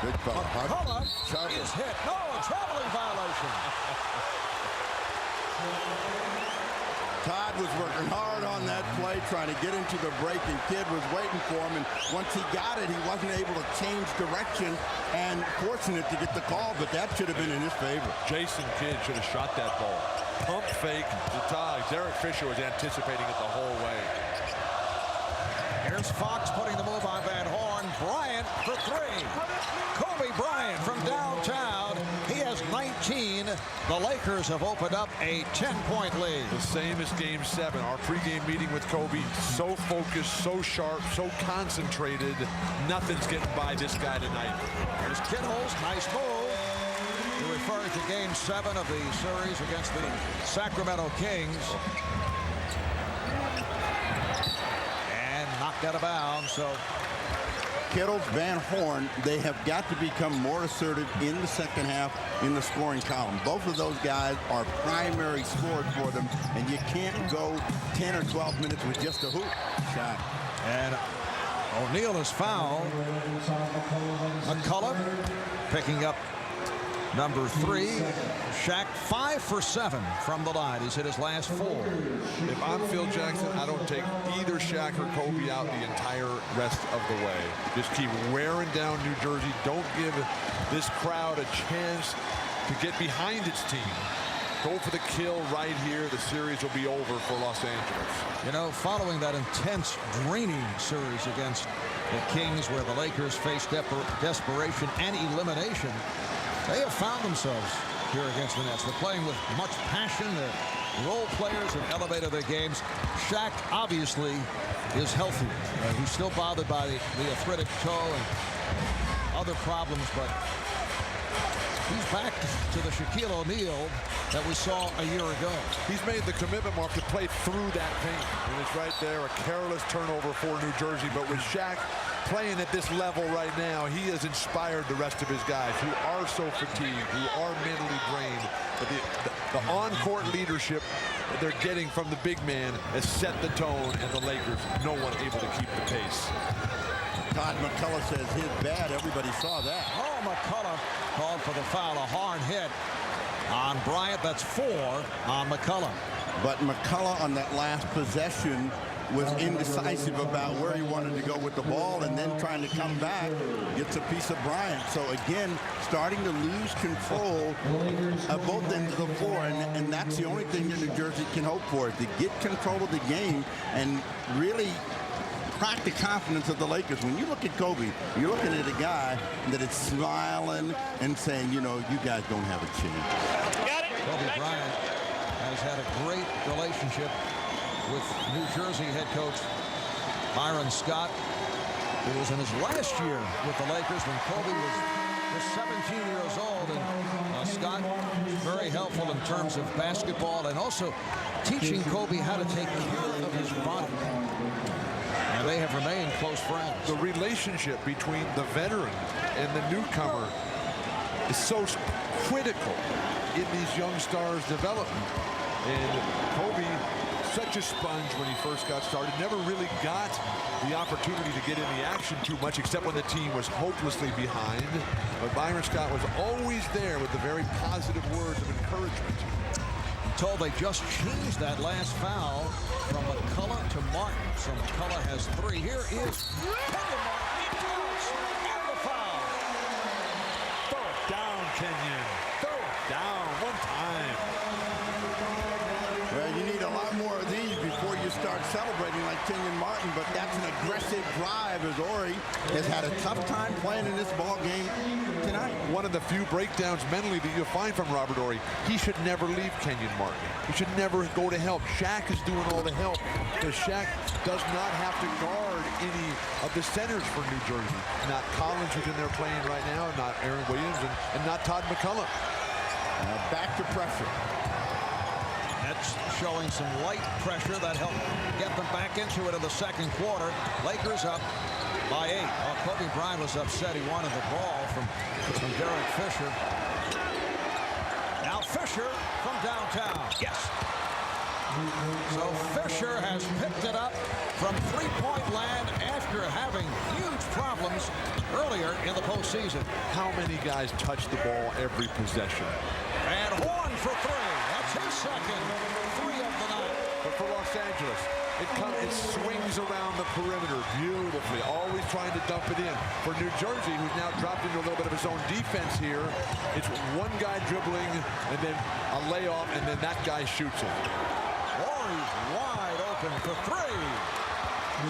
Big fella. McCullough is hit. No, a traveling violation. Todd was working hard on that play, trying to get into the break, and Kidd was waiting for him. And once he got it, he wasn't able to change direction and fortunate to get the call, but that should have been in his favor. Jason Kidd should have shot that ball. Pump fake to Todd. Derek Fisher was anticipating it the whole way. Here's Fox putting the move on Van Horn. Bryant for 3. Kobe Bryant from downtown. He has 19. The Lakers have opened up a 10-point lead. The same as Game 7. Our pregame meeting with Kobe. So focused, so sharp, so concentrated. Nothing's getting by this guy tonight. Here's Kittles. Nice move. He referred to Game 7 of the series against the Sacramento Kings. And knocked out of bounds, so Kittles, Van Horn, they have got to become more assertive in the second half in the scoring column. Both of those guys are primary scorers for them, and you can't go 10 or 12 minutes with just a hoop shot. And O'Neal is fouled. McCullough picking up number 3. Shaq 5 for 7 from the line. He's hit his last 4. If I'm Phil Jackson, I don't take either Shaq or Kobe out the entire rest of the way. Just keep wearing down New Jersey. Don't give this crowd a chance to get behind its team. go for the kill right here, the series will be over for Los Angeles. You know, following that intense, draining series against the Kings, where the Lakers faced desperation and elimination, they have found themselves here against the Nets. They're playing with much passion. Their role players have elevated their games. Shaq obviously is healthy. He's still bothered by the arthritic toe and other problems, but he's back to the Shaquille O'Neal that we saw a year ago. He's made the commitment, Mark, to play through that pain. And it's right there, a careless turnover for New Jersey. But with Shaq playing at this level right now, he has inspired the rest of his guys who are so fatigued, who are mentally drained. But the on-court leadership that they're getting from the big man has set the tone, and the Lakers, no one able to keep the pace. Todd McCullough says his bad. Everybody saw that. Oh, McCullough called for the foul. A hard hit on Bryant. That's 4 on McCullough. But McCullough on that last possession was indecisive about where he wanted to go with the ball, and then trying to come back, gets a piece of Bryant. So again, starting to lose control of both ends of the floor, and that's the only thing that New Jersey can hope for, is to get control of the game and really crack the confidence of the Lakers. When you look at Kobe, you're looking at a guy that is smiling and saying, you know, you guys don't have a chance. Got it. Kobe Bryant has had a great relationship with New Jersey head coach Byron Scott, who was in his last year with the Lakers when Kobe was 17 years old. And Scott, very helpful in terms of basketball and also teaching Kobe how to take care of his body. And they have remained close friends. The relationship between the veteran and the newcomer is so critical in these young stars' development. And Kobe, such a sponge when he first got started, never really got the opportunity to get in the action too much, except when the team was hopelessly behind. But Byron Scott was always there with the very positive words of encouragement. Told they just changed that last foul from McCullough to Martin. So McCullough has 3. Here is Kenyon Martin. And the foul. Throw it down, Kenyon. Throw it down one time. Well, you need a lot more of these before you start celebrating like Kenyon Martin, but that's an aggressive drive, as Ori has had a tough time playing in this ball game tonight. One of the few breakdowns mentally that you'll find from Robert Horry. He should never leave Kenyon Martin. He should never go to help. Shaq is doing all the help, because Shaq does not have to guard any of the centers for New Jersey. Not Collins, who's in there playing right now, not Aaron Williams, and not Todd McCullough. Back to pressure. That's showing some light pressure that helped get them back into it in the second quarter. Lakers up by 8. Well, Kobe Bryant was upset. He wanted the ball from Derek Fisher. Now Fisher from downtown. Yes. So Fisher has picked it up from three-point land after having huge problems earlier in the postseason. How many guys touch the ball every possession? And Horn for 3. That's his second 3 of the night. But for Los Angeles, it swings around the perimeter beautifully, always trying to dump it in. For New Jersey, who's now dropped into a little bit of his own defense here, it's one guy dribbling and then a layoff, and then that guy shoots it. Horry's wide open for 3.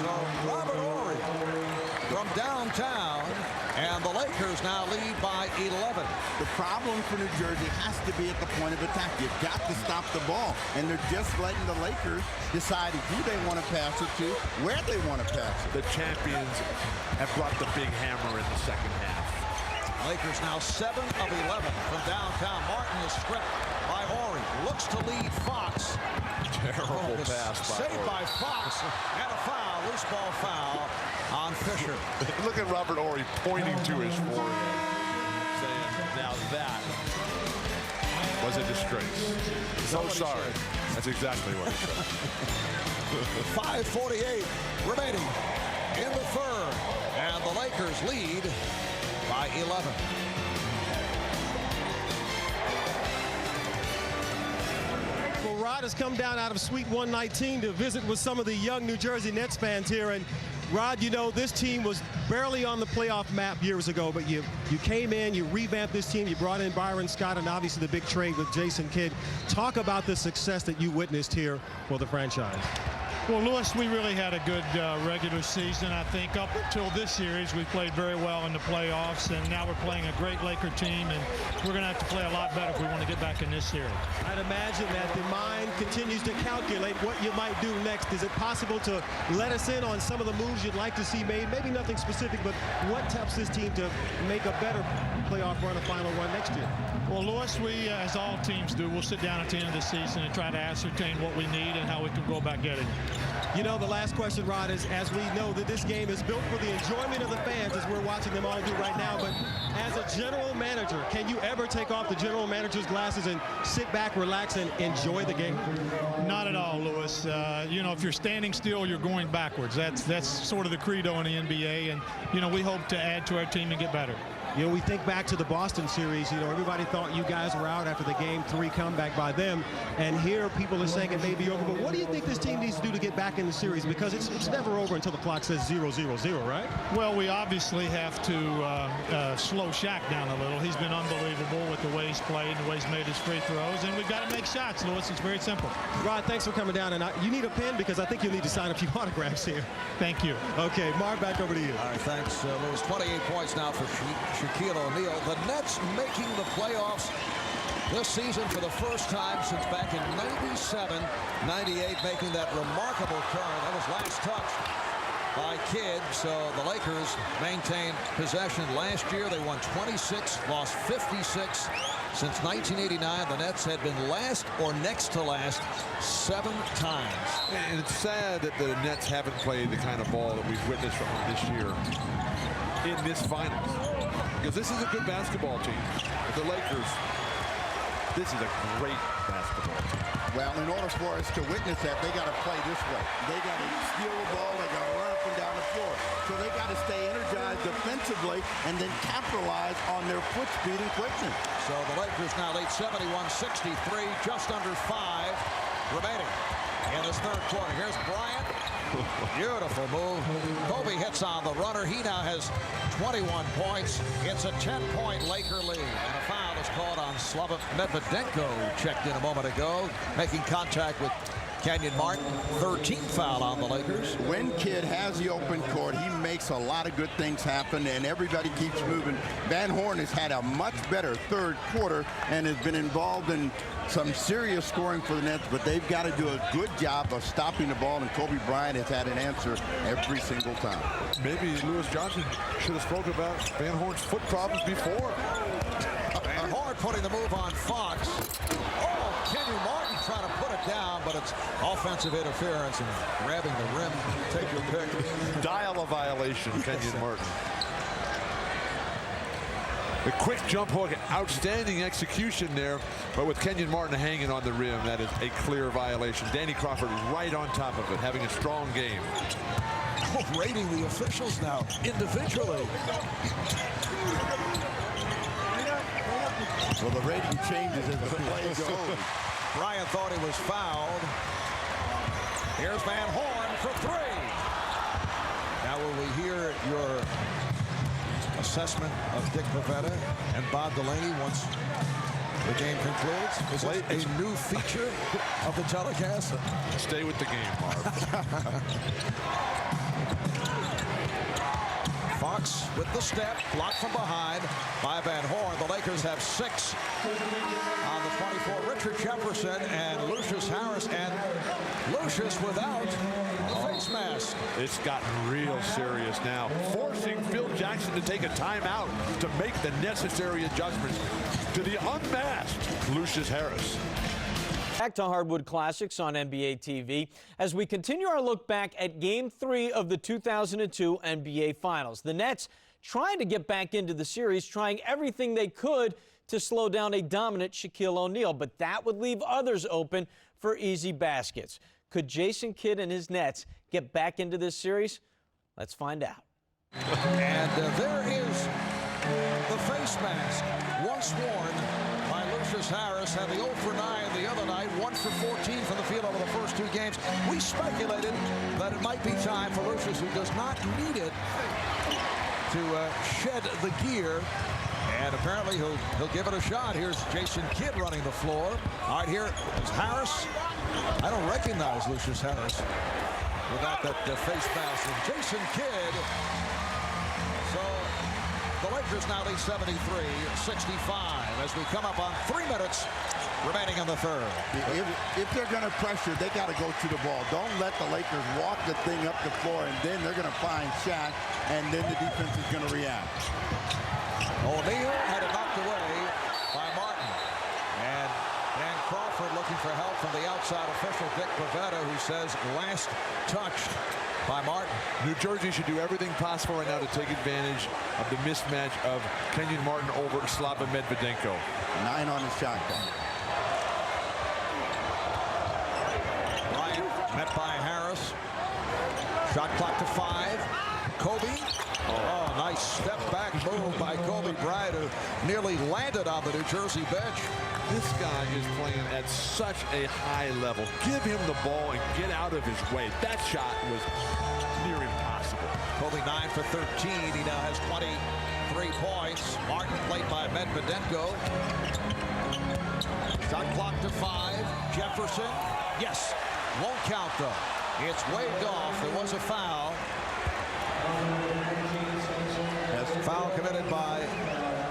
So Robert Horry from downtown, and the Lakers now lead by 11. The problem for New Jersey has to be at the point of attack. You've got to stop the ball, and they're just letting the Lakers decide who they want to pass it to, where they want to pass it. The champions have brought the big hammer in the second half. Lakers now 7 of 11 from downtown. Martin is stripped by Horry. Looks to lead Fox. Terrible pass by Saved by Fox, and a foul, loose ball foul on Fisher. Look at Robert Horry pointing to his forehead, saying, now that was a disgrace. So sorry. That's exactly what he said. 5:48 remaining in the third, and the Lakers lead by 11. Well, Rod has come down out of Suite 119 to visit with some of the young New Jersey Nets fans here, and Rod, you know, this team was barely on the playoff map years ago, but you came in, you revamped this team, you brought in Byron Scott, and obviously the big trade with Jason Kidd. Talk about the success that you witnessed here for the franchise. Well, Lewis, we really had a good regular season. I think up until this series, we played very well in the playoffs, and now we're playing a great Laker team, and we're going to have to play a lot better if we want to get back in this series. I'd imagine that the mind continues to calculate what you might do next. Is it possible to let us in on some of the moves you'd like to see made? Maybe nothing specific, but what helps this team to make a better playoff run, a final run next year? Well, Lewis, we, as all teams do, we'll sit down at the end of the season and try to ascertain what we need and how we can go about getting it. You know, the last question, Rod, is as we know that this game is built for the enjoyment of the fans, as we're watching them all do right now, but as a general manager, can you ever take off the general manager's glasses and sit back, relax, and enjoy the game? Not at all, Lewis. You know, if you're standing still, you're going backwards. That's sort of the credo in the NBA, and, you know, we hope to add to our team and get better. You know, we think back to the Boston series. You know, everybody thought you guys were out after the Game 3 comeback by them. And here people are saying it may be over. But what do you think this team needs to do to get back in the series? Because it's never over until the clock says 0-0-0, right? Well, we obviously have to slow Shaq down a little. He's been unbelievable with the way he's played and the way he's made his free throws. And we've got to make shots, Lewis. It's very simple. Rod, thanks for coming down. And you need a pen because I think you'll need to sign a few autographs here. Thank you. Okay, Marv, back over to you. All right, thanks, Lewis. 28 points now for Shaquille O'Neal. The Nets making the playoffs this season for the first time since back in 97-98, making that remarkable turn. That was last touched by Kidd. So the Lakers maintained possession last year. They won 26, lost 56. Since 1989, the Nets had been last or next to last 7 times. And it's sad that the Nets haven't played the kind of ball that we've witnessed from them this year in this finals. Because this is a good basketball team. The Lakers, this is a great basketball team. Well, in order for us to witness that, they got to play this way. They got to steal the ball. They got to run up and down the floor. So they got to stay energized defensively and then capitalize on their foot speed and quickness. So the Lakers now lead 71-63, just under 5 remaining in this third quarter. Here's Bryant. Beautiful move. Kobe hits on the runner. He now has 21 points. It's a 10-point Laker lead. And a foul is called on Slava Medvedenko, checked in a moment ago, making contact with Kenyon Martin. 13th foul on the Lakers. When Kidd has the open court, he makes a lot of good things happen, and everybody keeps moving. Van Horn has had a much better third quarter and has been involved in some serious scoring for the Nets, but they've got to do a good job of stopping the ball, and Kobe Bryant has had an answer every single time. Maybe Lewis Johnson should have spoken about Van Horn's foot problems before. Van Horn putting the move on Fox. Oh, Kenyon Martin trying to put it down, but it's offensive interference and grabbing the rim. Take your pick. Dial a violation, Kenyon Martin. The quick jump hook, outstanding execution there, but with Kenyon Martin hanging on the rim, that is a clear violation. Danny Crawford right on top of it, having a strong game. Oh, rating the officials now individually. Well, the rating changes as the play goes. Bryant thought he was fouled. Here's Van Horn for 3. Now will we hear your assessment of Dick Pavetta and Bob Delaney once the game concludes? Is this a new feature of the telecast? Stay with the game, Marv. Fox with the step, blocked from behind by Van Horn. The Lakers have 6 on the 24. Richard Jefferson and Lucius Harris, and Lucius without the face mask. It's gotten real serious now, forcing Phil Jackson to take a timeout to make the necessary adjustments to the unmasked Lucius Harris. Back to Hardwood Classics on NBA TV as we continue our look back at Game 3 of the 2002 NBA Finals. The Nets trying to get back into the series, trying everything they could to slow down a dominant Shaquille O'Neal, but that would leave others open for easy baskets. Could Jason Kidd and his Nets get back into this series? Let's find out. And there is the face mask, once worn by Lucius Harris, had the 0 for 9 the other night, 1 for 14 from the field over the first 2 games. We speculated that that it might be time for Lucius, who does not need it, to shed the gear. And apparently he'll give it a shot. Here's Jason Kidd running the floor. All right, here is Harris. I don't recognize Lucius Harris without that face mask. And Jason Kidd. So the Lakers now lead 73-65 as we come up on 3 minutes remaining in the third. If they're going to pressure, they got to go to the ball. Don't let the Lakers walk the thing up the floor, and then they're going to find Shaq, and then the defense is going to react. O'Neal had it knocked away by Martin. And Dan Crawford looking for help from the outside official, Dick Pavetta, who says last touched by Martin. New Jersey should do everything possible right now to take advantage of the mismatch of Kenyon Martin over Slava Medvedenko. 9 on the shot clock. Bryant met by Harris. Shot clock to 5. Kobe. Oh, nice step back move by Kobe Bryant, who nearly landed on the New Jersey bench. This guy is playing at such a high level. Give him the ball and get out of his way. That shot was near impossible. Kobe 9 for 13. He now has 23 points. Martin played by Medvedenko. Shot clock to 5. Jefferson. Yes. Won't count though. It's waved off. There was a foul. Foul committed by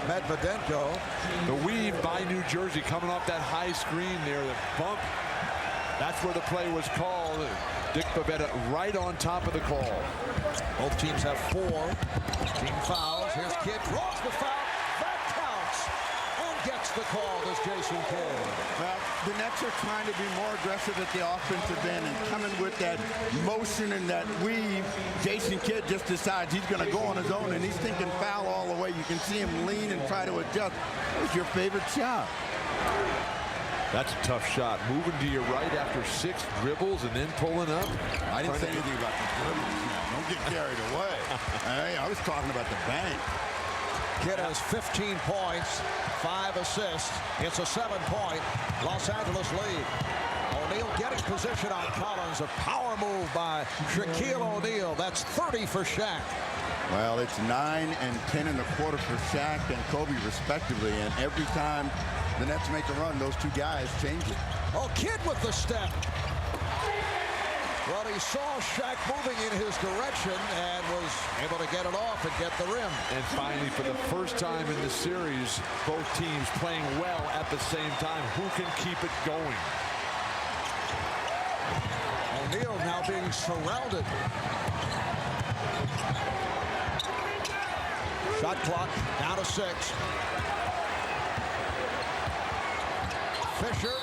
Medvedenko. The weave by New Jersey coming off that high screen there. The bump. That's where the play was called. Dick Pavetta right on top of the call. Both teams have 4 team fouls. Here's Kidd. Draws the foul. That counts. And gets the call. This Jason Kidd. Well, the Nets are trying to be more aggressive at the offensive end and coming with that motion and that weave. Jason Kidd just decides he's going to go on his own, and he's thinking foul all the way. You can see him lean and try to adjust. What's your favorite shot? That's a tough shot. Moving to your right after 6 dribbles and then pulling up. I didn't say anything about the dribbles. Don't get carried away. I was talking about the bank. Kidd has 15 points, 5 assists. It's a 7-point Los Angeles lead. O'Neal getting position on Collins. A power move by Shaquille O'Neal. That's 30 for Shaq. Well, it's 9 and 10 in the quarter for Shaq and Kobe respectively. And every time the Nets make a run, those two guys change it. Oh, Kidd with the step. Well, he saw Shaq moving in his direction and was able to get it off and get the rim. And finally, for the first time in the series, both teams playing well at the same time. Who can keep it going? O'Neal now being surrounded. Shot clock down to 6. Fisher.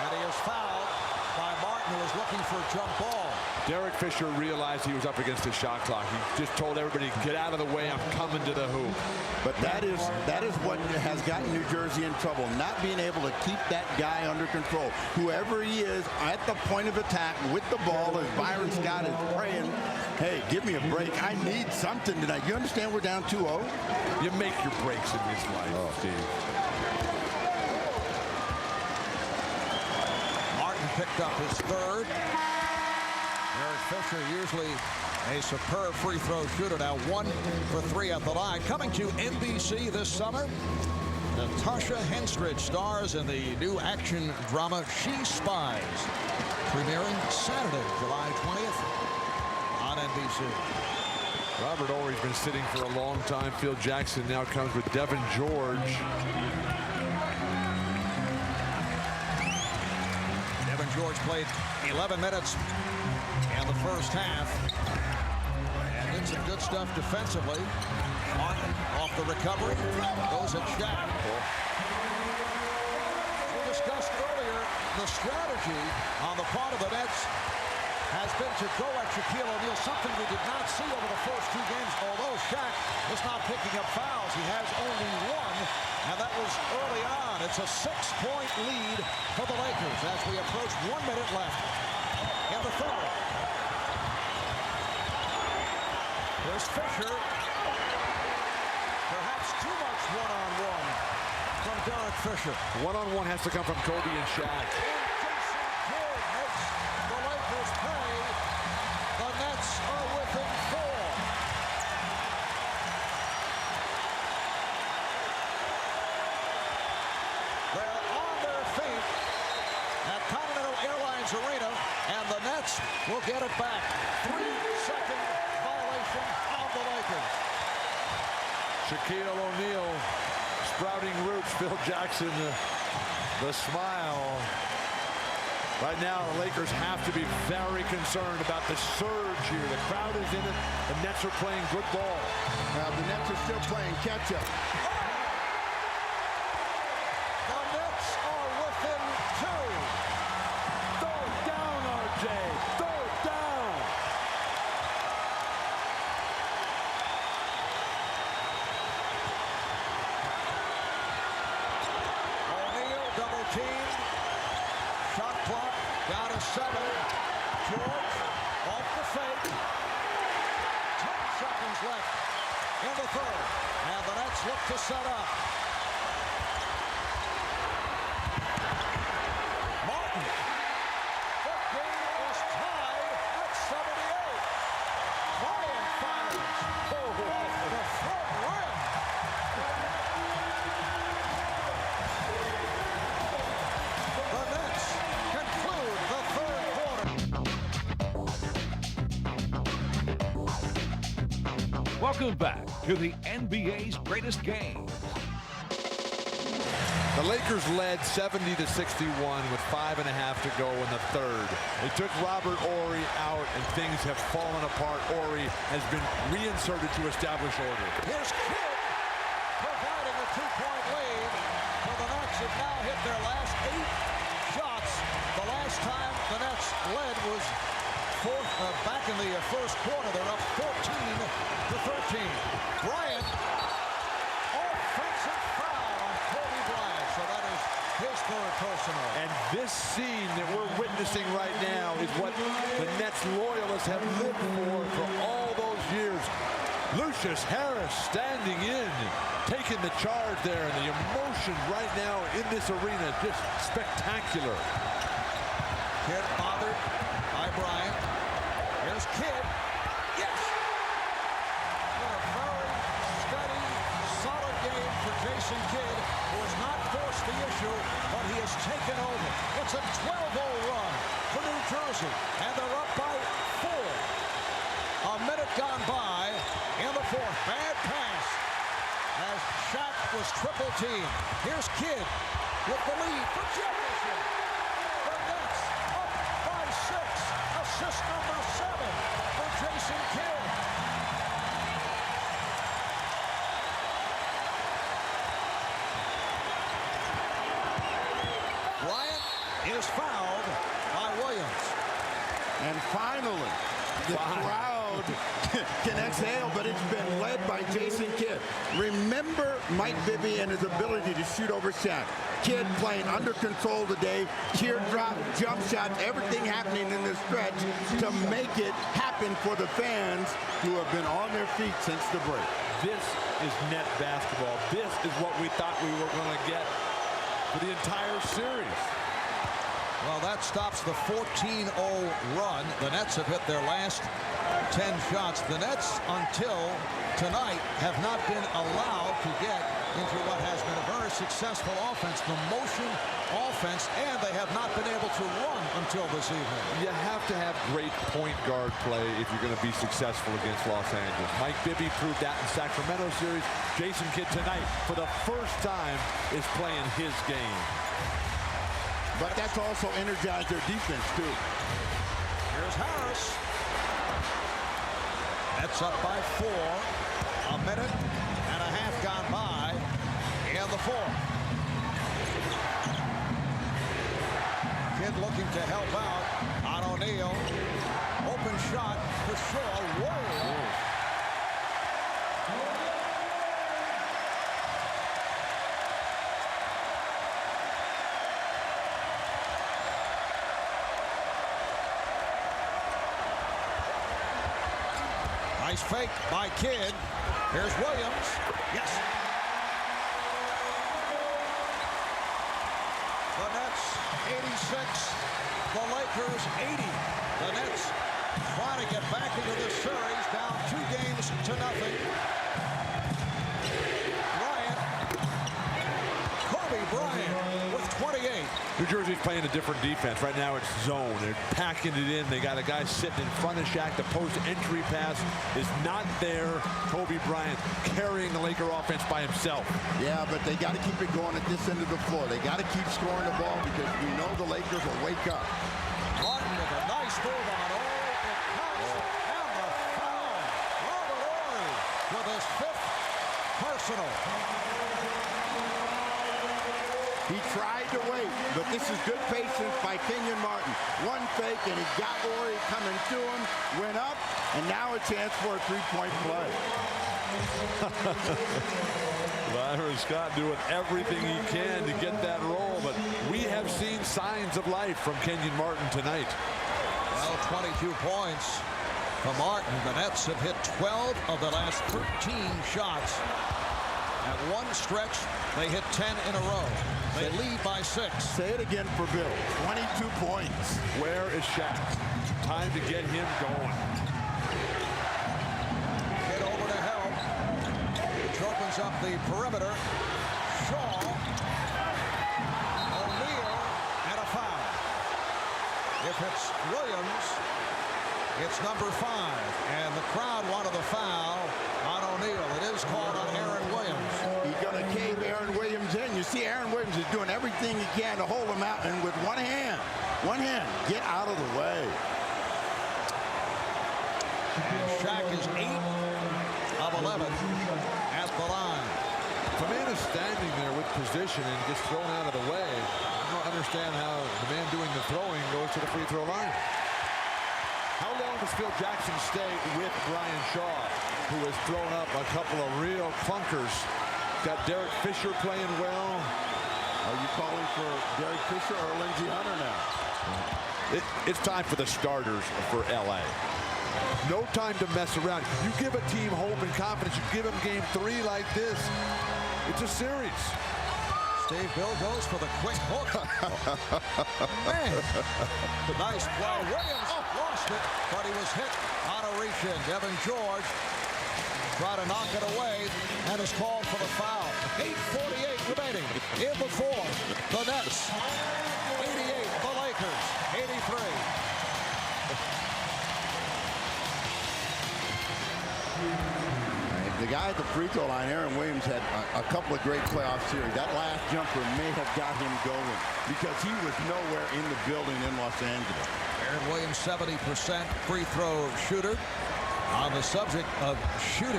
And he is fouled by Martin, who is looking for a jump ball. Derek Fisher realized he was up against the shot clock. He just told everybody, get out of the way, I'm coming to the hoop. But that is what has gotten New Jersey in trouble, not being able to keep that guy under control. Whoever he is at the point of attack with the ball, as Byron Scott is praying, hey, give me a break. I need something tonight. You understand we're down 2-0? You make your breaks in this life, Steve. Picked up his 3rd. Derek Fisher, usually a superb free throw shooter, now 1 for 3 at the line. Coming to NBC this summer, Natasha Henstridge stars in the new action drama She Spies, premiering Saturday, July 20th on NBC. Robert Ory's been sitting for a long time. Phil Jackson now comes with Devin George. George played 11 minutes in the first half and did some good stuff defensively. Martin off the recovery, goes at Shaq. We discussed earlier the strategy on the part of the Nets has been to go at Shaquille O'Neal, something we did not see over the first 2 games. Although Shaq is not picking up fouls, he has only 1, and that was early on. It's a 6-point lead for the Lakers as we approach 1 minute left in the third. Here's Fisher. Perhaps too much one-on-one from Derek Fisher. One-on-one has to come from Kobe and Shaq. Jason Kidd makes the Lakers pay Nets will get it back. 3-second violation of the Lakers. Shaquille O'Neal sprouting roots. Phil Jackson, the smile. Right now, the Lakers have to be very concerned about the surge here. The crowd is in it. The Nets are playing good ball. Now, the Nets are still playing catch-up. The Nets are within 2. Throw it down, RJ. Throw it down. O'Neal double teamed. Shot clock down to 7. George off the fake. 10 seconds left in the third. And the Nets look to set up. Martin. The game is tied at 78. Bryant fires. Off the front rim. The Nets conclude the third quarter. Welcome back to the NBA's greatest games. The Lakers led 70-61 with 5.5 to go in the third. They took Robert Horry out, and things have fallen apart. Horry has been reinserted to establish order. Here's Kidd providing a 2-point lead. So the Nets have now hit their last 8 shots. The last time the Nets led was back in the first quarter. They're up 14-13. Bryant, offensive foul on Kobe Bryant. So that is his third personal. And this scene that we're witnessing right now is what the Nets loyalists have lived for all those years. Lucius Harris standing in, taking the charge there, and the emotion right now in this arena just spectacular. Kidd bothered by Bryant. Here's Kidd. Yes! What a very steady, solid game for Jason Kidd, who has not forced the issue, but he has taken over. It's a 12-0 run for New Jersey, and they're up by 4. A minute gone by in the fourth. Bad pass as Shaq was triple teamed. Here's Kidd with the lead for Jefferson. The Nets up by 6. Assist number 7 for Jason Kidd. Bryant is fouled by Williams. And finally, the crowd can exhale, but it's been led by Jason Kidd. Remember Mike Bibby and his ability to shoot over Shaq. Kidd playing under control today, teardrop, jump shots, everything happening in this stretch to make it happen for the fans who have been on their feet since the break. This is net basketball. This is what we thought we were going to get for the entire series. Well, that stops the 14-0 run. The Nets have hit their last 10 shots. The Nets, until tonight, have not been allowed to get into what has been a very successful offense, the motion offense, and they have not been able to run until this evening. You have to have great point guard play if you're going to be successful against Los Angeles. Mike Bibby proved that in Sacramento series. Jason Kidd tonight, for the first time, is playing his game. But that's also energized their defense, too. Here's Harris. That's up by 4. A minute and a half gone by in the fourth. Kidd looking to help out on O'Neal. Open shot for Shaw. Whoa. Nice fake by Kidd. Here's Williams. Yes. The Nets 86. The Lakers 80. The Nets trying to get back into this series, down 2-0. Bryant. Kobe Bryant with 28. New Jersey's playing a different defense. Right now it's zone. They're packing it in. They got a guy sitting in front of Shaq. The post-entry pass is not there. Kobe Bryant carrying the Laker offense by himself. Yeah, but they got to keep it going at this end of the floor. They got to keep scoring the ball because we know the Lakers will wake up. Martin with a nice move on it counts. And the foul. Robert Horry with his 5th personal. He tried to wait, but this is good patience by Kenyon Martin. One fake, and he got Horry coming to him, went up, and now a chance for a three-point play. Byron Scott doing everything he can to get that roll, but we have seen signs of life from Kenyon Martin tonight. Well, 22 points for Martin. The Nets have hit 12 of the last 13 shots. At one stretch, they hit 10 in a row. They lead by 6. Say it again for Bill. 22 points. Where is Shaq? Time to get him going. Get over to help. Which opens up the perimeter. Shaw. O'Neal. And a foul. If it's Williams, it's number 5. And the crowd wanted the foul on O'Neal. It is called on Aaron Williams. He's going to cave Aaron Williams in. You see Aaron Williams is doing everything he can to hold him out, and with one hand, get out of the way. Shaq is 8 of 11 at the line. If a man is standing there with position and gets thrown out of the way, I don't understand how the man doing the throwing goes to the free throw line. How long does Phil Jackson stay with Brian Shaw, who has thrown up a couple of real clunkers? Got Derek Fisher playing well. Are you calling for Derek Fisher or Lindsey Hunter now? It's time for the starters for L.A. No time to mess around. You give a team hope and confidence. You give them game 3 like this. It's a series. Steve Bill goes for the quick hook. Man. Nice play. Williams lost it, but he was hit on a reach-in. Devin George tried to knock it away and is called for the foul. 8:48 remaining in the 4th. The Nets 88, the Lakers 83. The guy at the free throw line, Aaron Williams, had a couple of great playoff series. That last jumper may have got him going because he was nowhere in the building in Los Angeles. Aaron Williams, 70% free throw shooter. On the subject of shooting,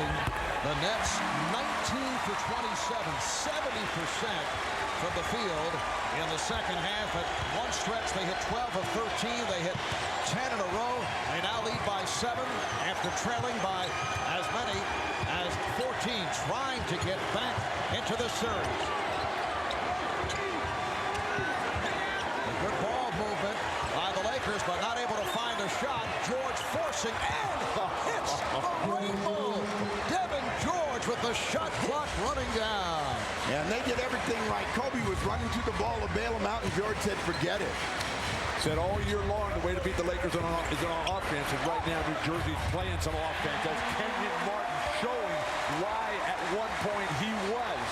the Nets 19 for 27, 70% from the field in the second half. At one stretch, they hit 12 of 13. They hit 10 in a row. They now lead by 7 after trailing by as many as 14, trying to get back into the series. A good ball movement by the Lakers, but not able to find a shot. George forcing and hits a rainbow. Devin George with the shot clock running down. And they did everything right. Kobe was running to the ball to bail him out, and George said, forget it. Said all year long the way to beat the Lakers is on offense, and right now New Jersey's playing some offense. As Kenyon Martin showing why at one point he was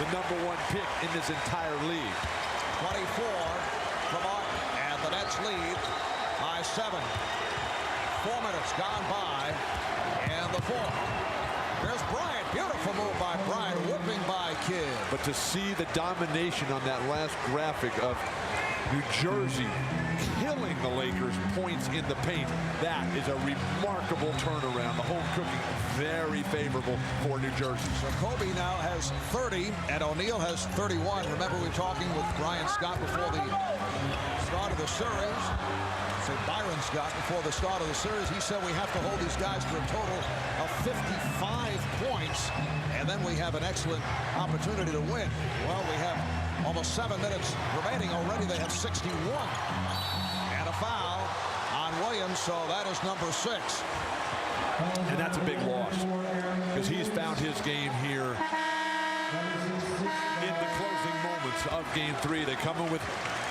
the #1 pick in this entire league. 24 for Martin, and the Nets lead by 7. 4 minutes gone by, and the 4th. There's Bryant. Beautiful move by Bryant, whipping by Kidd. But to see the domination on that last graphic of New Jersey killing the Lakers points in the paint, that is a remarkable turnaround. The home cooking very favorable for New Jersey. So Kobe now has 30 and O'Neal has 31. Remember, we were talking with Byron Scott before the start of the series. So Byron Scott before the start of the series, he said we have to hold these guys to a total of 55 points, and then we have an excellent opportunity to win. Well, we have almost 7 minutes remaining already. They have 61. And a foul on Williams, so that is number 6. And that's a big loss because he's found his game here in the closing moments of game 3. They come in with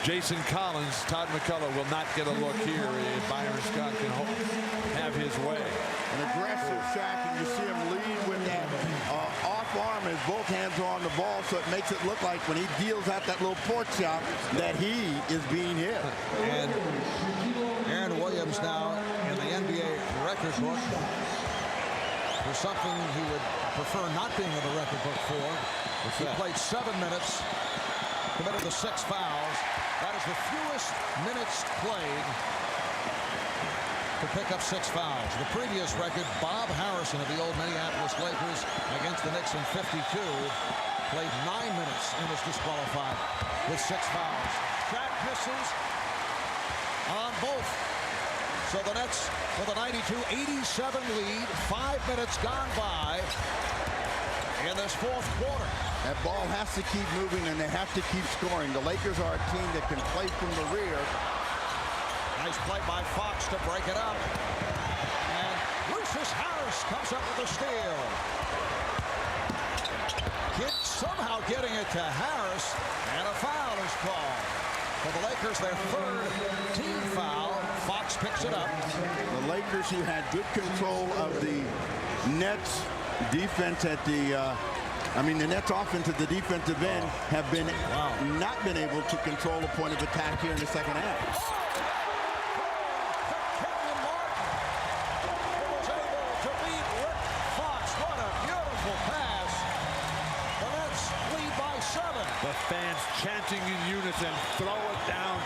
Jason Collins. Todd McCullough will not get a look here if Byron Scott can have his way. An aggressive Shaq, and you see him lead with that arm, his both hands are on the ball, so it makes it look like when he deals out that little port shot that he is being hit. And Aaron Williams now in the NBA record book for something he would prefer not being in the record book for. He played 7 minutes, committed the 6 fouls. That is the fewest minutes played to pick up 6 fouls. The previous record, Bob Harrison of the old Minneapolis Lakers against the Knicks in '52, played 9 minutes and was disqualified with 6 fouls. Shaq misses on both. So the Nets with a 92-87 lead. 5 minutes gone by in this fourth quarter. That ball has to keep moving, and they have to keep scoring. The Lakers are a team that can play from the rear. Nice play by Fox to break it up. And Lucius Harris comes up with a steal. Kidd somehow getting it to Harris, and a foul is called. For the Lakers, their 3rd team foul. Fox picks it up. The Lakers, who had good control of the Nets defense at the the Nets offense at the defensive end, have been not been able to control the point of attack here in the second half. The fans chanting in unison, throw it down,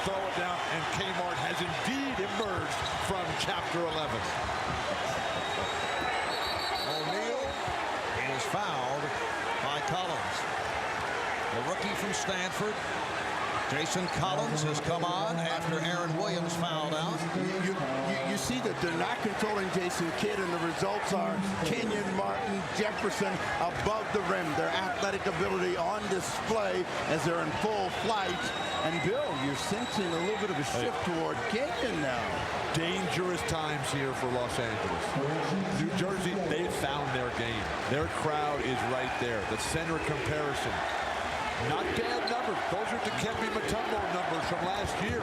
and Kmart has indeed emerged from Chapter 11. O'Neal is fouled by Collins. The rookie from Stanford, Jason Collins, has come on after Aaron Williams fouled out. You see that they're not controlling Jason Kidd, and the results are Kenyon Martin, Jefferson above the rim. Their athletic ability on display as they're in full flight. And Bill, you're sensing a little bit of a shift toward Kenyon now. Dangerous times here for Los Angeles. New Jersey, they found their game. Their crowd is right there. The center comparison. Not bad numbers. Those are Dikembe Mutombo numbers from last year.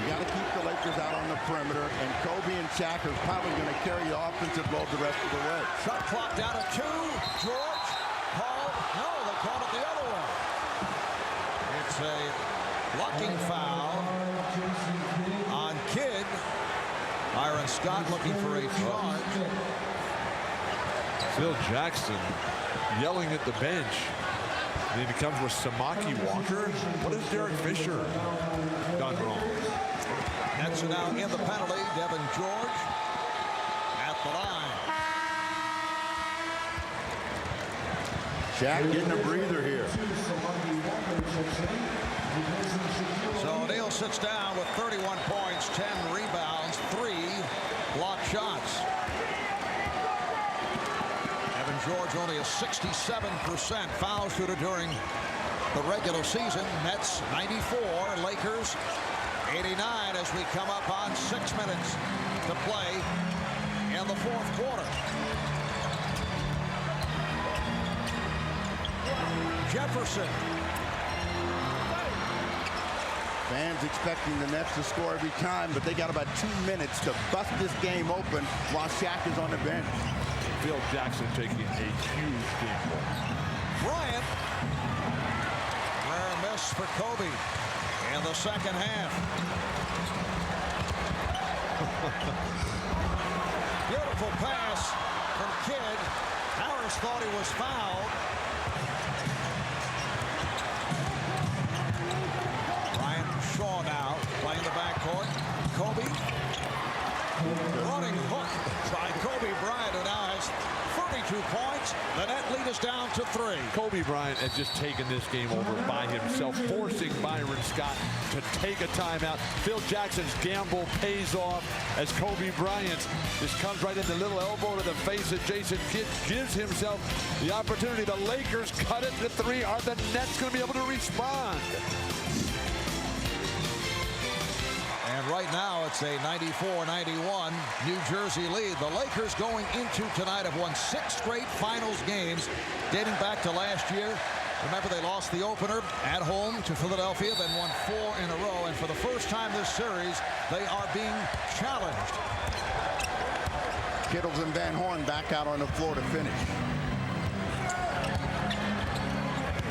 You got to keep the Lakers out on the perimeter, and Kobe and Shaq are probably going to carry the offensive load the rest of the way. Shot clock down to 2. George called. No, they called it the other way. It's a blocking foul on Kidd. Byron Scott looking for a charge. Phil Jackson yelling at the bench. Then he comes with Samaki Walker. What has Derek Fisher done wrong? Nets are now in the penalty. Devin George at the line. Shaq getting a breather here. So O'Neal sits down with 31 points, 10 rebounds, 3 block shots. George only a 67% foul shooter during the regular season. Nets 94, Lakers 89 as we come up on 6 minutes to play in the fourth quarter. Jefferson. Fans expecting the Nets to score every time, but they got about 2 minutes to bust this game open while Shaq is on the bench. Phil Jackson taking a huge game ball. Bryant. Rare miss for Kobe in the second half. Beautiful pass from Kidd. Harris thought he was fouled. Bryant Shaw now playing the backcourt. Kobe. Running hook by Kobe Bryant, who now has 32 points. The net lead is down to 3. Kobe Bryant has just taken this game over by himself, forcing Byron Scott to take a timeout. Phil Jackson's gamble pays off as Kobe Bryant just comes right in the little elbow to the face of Jason Kidd, gives himself the opportunity. The Lakers cut it to 3. Are the Nets going to be able to respond? And right now it's a 94-91 New Jersey lead. The Lakers going into tonight have won 6 straight finals games dating back to last year. Remember, they lost the opener at home to Philadelphia, then won 4 in a row. And for the first time this series, they are being challenged. Kittles and Van Horn back out on the floor to finish.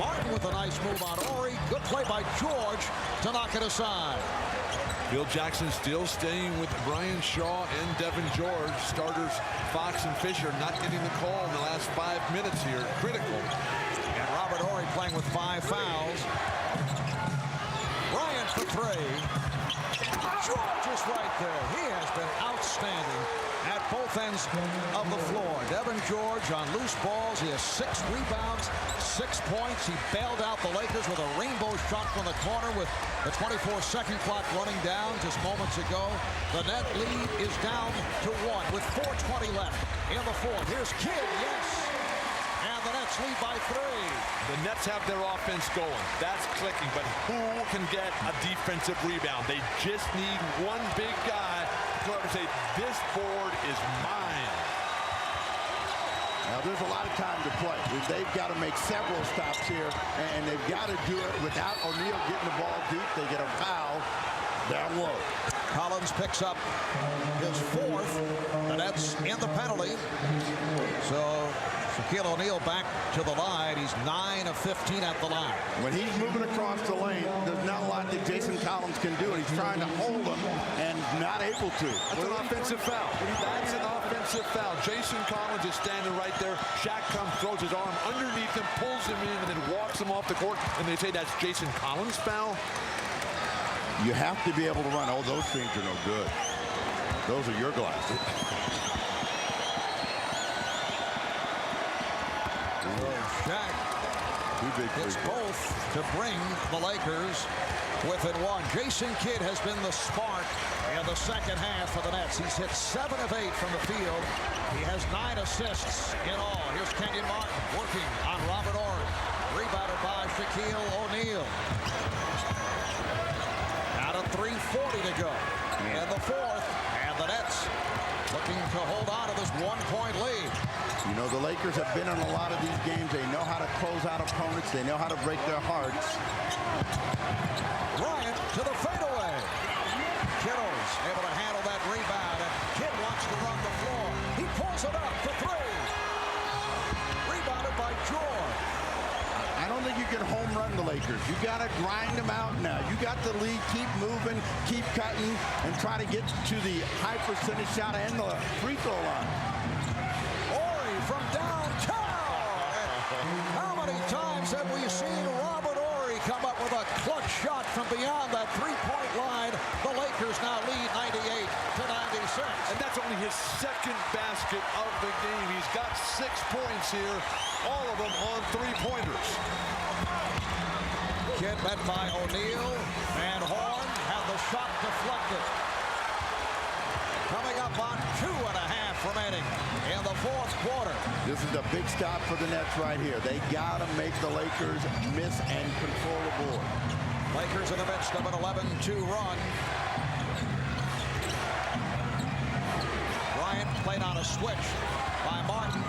Martin with a nice move on Ori. Good play by George to knock it aside. Phil Jackson still staying with Brian Shaw and Devin George. Starters Fox and Fisher not getting the call in the last 5 minutes here. Critical. And Robert Ori playing with 5 fouls. Bryant for 3. George is right there. He has been outstanding at both ends of the floor. Devin George on loose balls. He has 6 rebounds, 6 points. He bailed out the Lakers with a rainbow shot from the corner with the 24-second clock running down just moments ago. The net lead is down to 1 with 4:20 left in the fourth. Here's Kidd, yes. And the Nets lead by 3. The Nets have their offense going. That's clicking, but who can get a defensive rebound? They just need one big guy to come up and say, this board is mine. Now, there's a lot of time to play. They've got to make several stops here, and they've got to do it without O'Neal getting the ball deep. They get a foul down low. Collins picks up his 4th. The Nets in the penalty. So Shaquille O'Neal back to the line. He's 9 of 15 at the line. When he's moving across the lane, there's not a lot that Jason Collins can do, and he's trying to hold him and not able to. That's an offensive foul. That's an offensive foul. Jason Collins is standing right there. Shaq comes, throws his arm underneath him, pulls him in, and then walks him off the court, and they say that's Jason Collins' foul. You have to be able to run. Oh, those things are no good. Those are your glasses. Shaq hits both to bring the Lakers within 1. Jason Kidd has been the spark in the second half for the Nets. He's hit 7 of 8 from the field. He has 9 assists in all. Here's Kenyon Martin working on Robert Ori. Rebounded by Shaquille O'Neal. Out of 3:40 to go in the fourth. And the Nets looking to hold on to this 1-point lead. You know, the Lakers have been in a lot of these games. They know how to close out opponents. They know how to break their hearts. Bryant to the fadeaway. Kittles able to handle that rebound. And Kidd wants to run the floor. He pulls it up for 3. Rebounded by George. I don't think you can home run the Lakers. You got to grind them out now. You got the lead. Keep moving, keep cutting, and try to get to the high percentage shot and the free throw line. From downtown. And how many times have we seen Robert Ori come up with a clutch shot from beyond that 3-point line? The Lakers now lead 98-96. And that's only his 2nd basket of the game. He's got 6 points here, all of them on 3-pointers. Kidd met by O'Neal. Van Horn had the shot deflected. Coming up on 2.5 remaining in the fourth quarter. This is a big stop for the Nets right here. They got to make the Lakers miss and control the board. Lakers in the midst of an 11-2 run. Bryant played on a switch by Martin.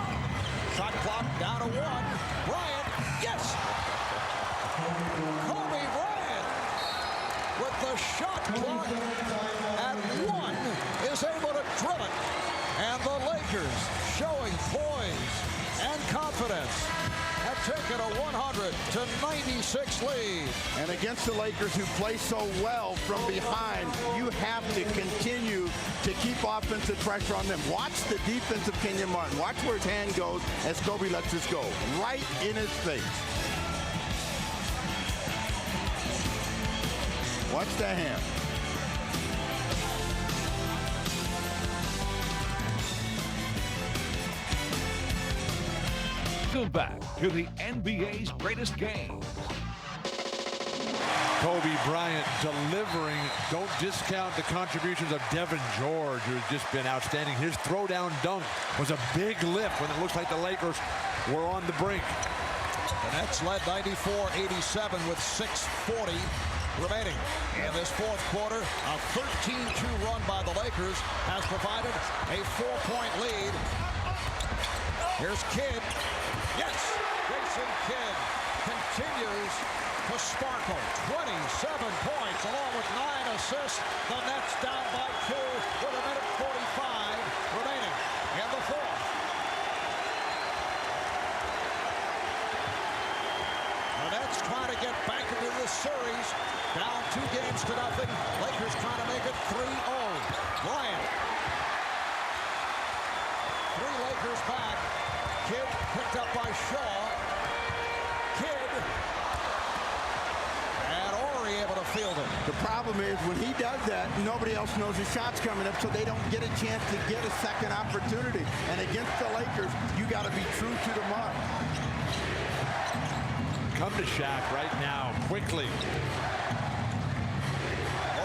Shot clock down to 1. Bryant, yes! Kobe Bryant with the shot clock at 1 is able to drill it. And the Lakers showing poise and confidence have taken a 100-96 lead. And against the Lakers, who play so well from behind, you have to continue to keep offensive pressure on them. Watch the defense of Kenyon Martin. Watch where his hand goes as Kobe lets this go. Right in his face. Watch that hand. Welcome back to the NBA's greatest games. Kobe Bryant delivering. Don't discount the contributions of Devin George, who's just been outstanding. His throwdown dunk was a big lift when it looks like the Lakers were on the brink. The Nets led 94-87 with 6:40 remaining. In this fourth quarter, a 13-2 run by the Lakers has provided a 4-point lead. Here's Kidd. Yes, Jason Kidd continues to sparkle. 27 points along with 9 assists. The Nets down by 2 with 1:45 remaining in the fourth. The Nets to nothing. Lakers trying to make it 3-0. Bryant. 3 Lakers back. Kidd picked up by Shaw. Kidd. And Horry able to field it. The problem is when he does that, nobody else knows his shot's coming up, so they don't get a chance to get a second opportunity. And against the Lakers, you got to be true to the mark. Come to Shaq right now, quickly.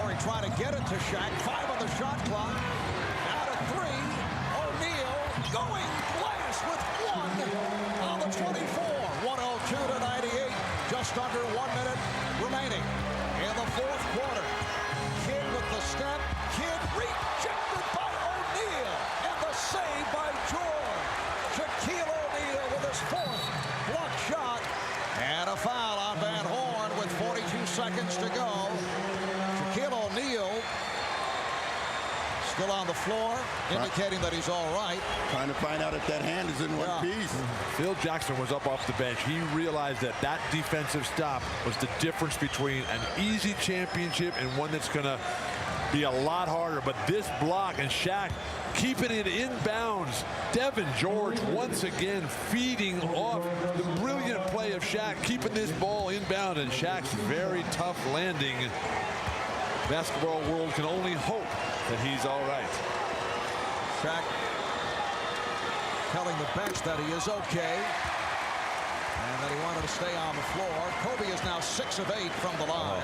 Horry trying to get it to Shaq. 5 on the shot clock. Now to 3. O'Neal going glass with 1 on the 24. 102 to 98. Just under 1 minute remaining in the fourth quarter. Kidd with the step. Kidd rejected by O'Neal. And the save by George. Shaquille O'Neal with his 4th block shot. And a foul on Van Horn with 42 seconds to go. Shaquille O'Neal still on the floor, indicating that he's all right. Trying to find out if that hand is in one piece. Phil Jackson was up off the bench. He realized that that defensive stop was the difference between an easy championship and one that's going to be a lot harder. But this block and Shaq keeping it inbounds. Devin George once again feeding off the brilliant play of Shaq, keeping this ball inbound, and Shaq's very tough landing. Basketball world can only hope that he's all right. Shaq telling the bench that he is okay and that he wanted to stay on the floor. Kobe is now 6 of 8 from the line.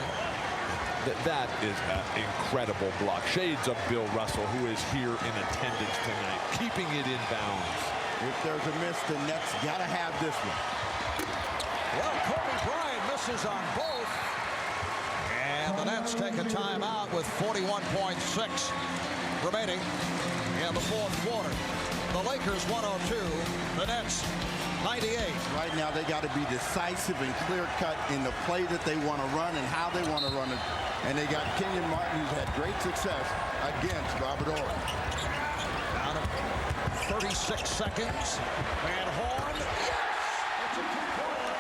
That is an incredible block. Shades of Bill Russell, who is here in attendance tonight, keeping it in bounds. If there's a miss, the Nets got to have this one. Well, Kobe Bryant misses on both. And the Nets take a timeout with 41.6 remaining in the fourth quarter. The Lakers 102, the Nets 98. Right now, they got to be decisive and clear-cut in the play that they want to run and how they want to run it. And they got Kenyon Martin, who's had great success against Robert Horry. Down to 36 seconds. Van Horn. Yes! It's a two-pointer.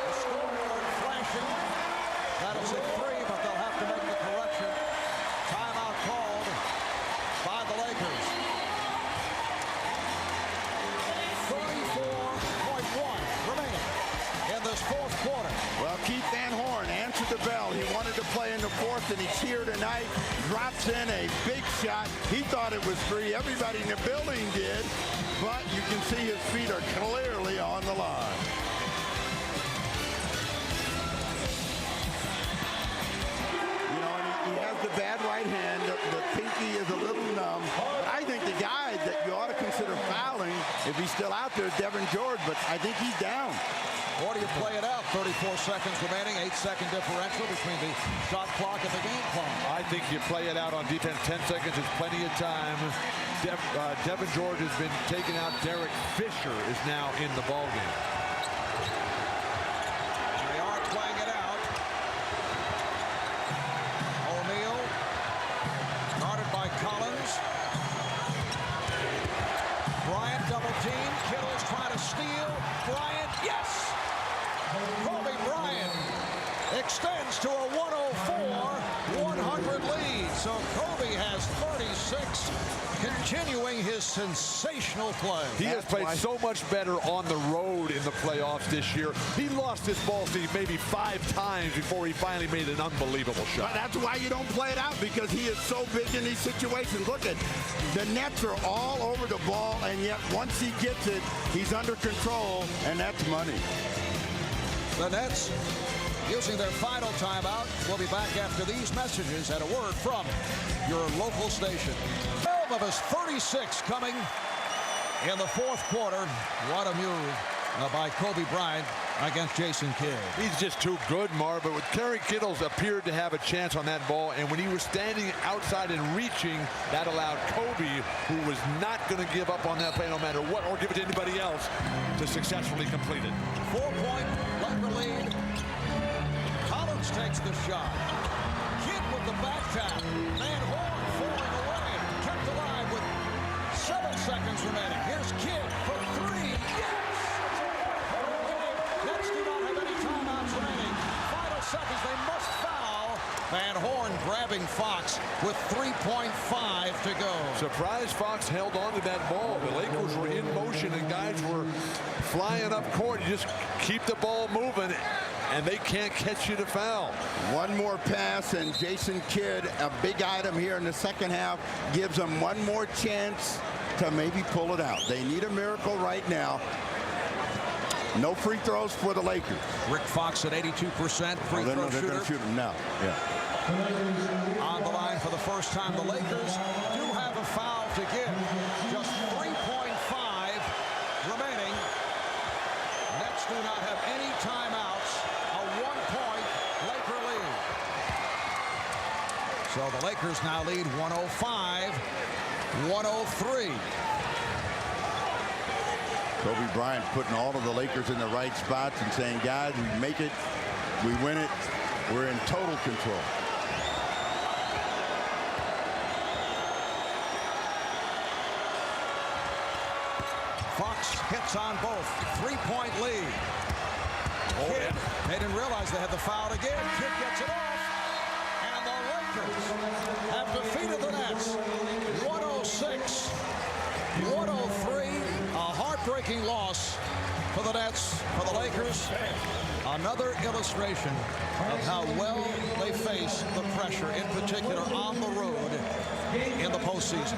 The scoreboard flashing. That is a 3, but they'll have to make the correction. Timeout called by the Lakers. 34.1 remaining in this fourth quarter. Well, Keith Van Horn answered the bell. He wanted to play in the fourth, and he's here tonight. Drops in a big shot. He thought it was 3. Everybody in the building did, but you can see his feet are clearly on the line. You know, and he has the bad right hand. The pinky is a little numb. But I think the guy that you ought to consider fouling, if he's still out there, is Devin George, but I think he's down. Or do you play it out? 34 seconds remaining, 8-second differential between the shot clock and the game clock. I think you play it out on defense. 10 seconds is plenty of time. Devin George has been taken out. Derek Fisher is now in the ballgame. They are playing it out. O'Neal, guarded by Collins. Bryant double team. Kittle's trying to steal. Bryant, yes! Kobe Bryant extends to a 104-100 lead. So Kobe has 36, continuing his sensational play. He has played so much better on the road in the playoffs this year. He lost his ball to maybe 5 times before he finally made an unbelievable shot. But that's why you don't play it out, because he is so big in these situations. Look at the Nets are all over the ball, and yet once he gets it, he's under control, and that's money. The Nets using their final timeout. We'll be back after these messages and a word from your local station. 12 of his 36 coming in the fourth quarter. What a move by Kobe Bryant against Jason Kidd. He's just too good, Marv. But Kerry Kittles appeared to have a chance on that ball, and when he was standing outside and reaching, that allowed Kobe, who was not going to give up on that play no matter what, or give it to anybody else, to successfully complete it. 4-point Laker lead. Collins takes the shot. Kidd with the back tap. Van Horn falling away. Kept alive with 7 seconds remaining. Here's Kidd for 3. Yes! Nets do not have any timeouts remaining. Final seconds. They must foul Van Horn grabbing Fox with 3.5 to go. Surprise Fox held on to that ball. The Lakers were in motion and guys were flying up court. You just keep the ball moving and they can't catch you to foul. One more pass, and Jason Kidd, a big item here in the second half, gives them one more chance to maybe pull it out. They need a miracle right now. No free throws for the Lakers. Rick Fox at 82% free throw They're shooter. going to shoot them now. Yeah. On the line for the first time, the Lakers do have a foul to give. Just 3.5 remaining. Nets do not have any timeouts. A 1-point Laker lead. So the Lakers now lead 105-103. Kobe Bryant putting all of the Lakers in the right spots and saying, guys, we make it, we win it, we're in total control. Fox hits on both. 3-point lead. Kidd, they didn't realize they had the foul again. Kidd gets it off. And the Lakers have defeated the Nets. 106-103. A heartbreaking loss for the Nets, for the Lakers. Another illustration of how well they face the pressure, in particular on the road in the postseason.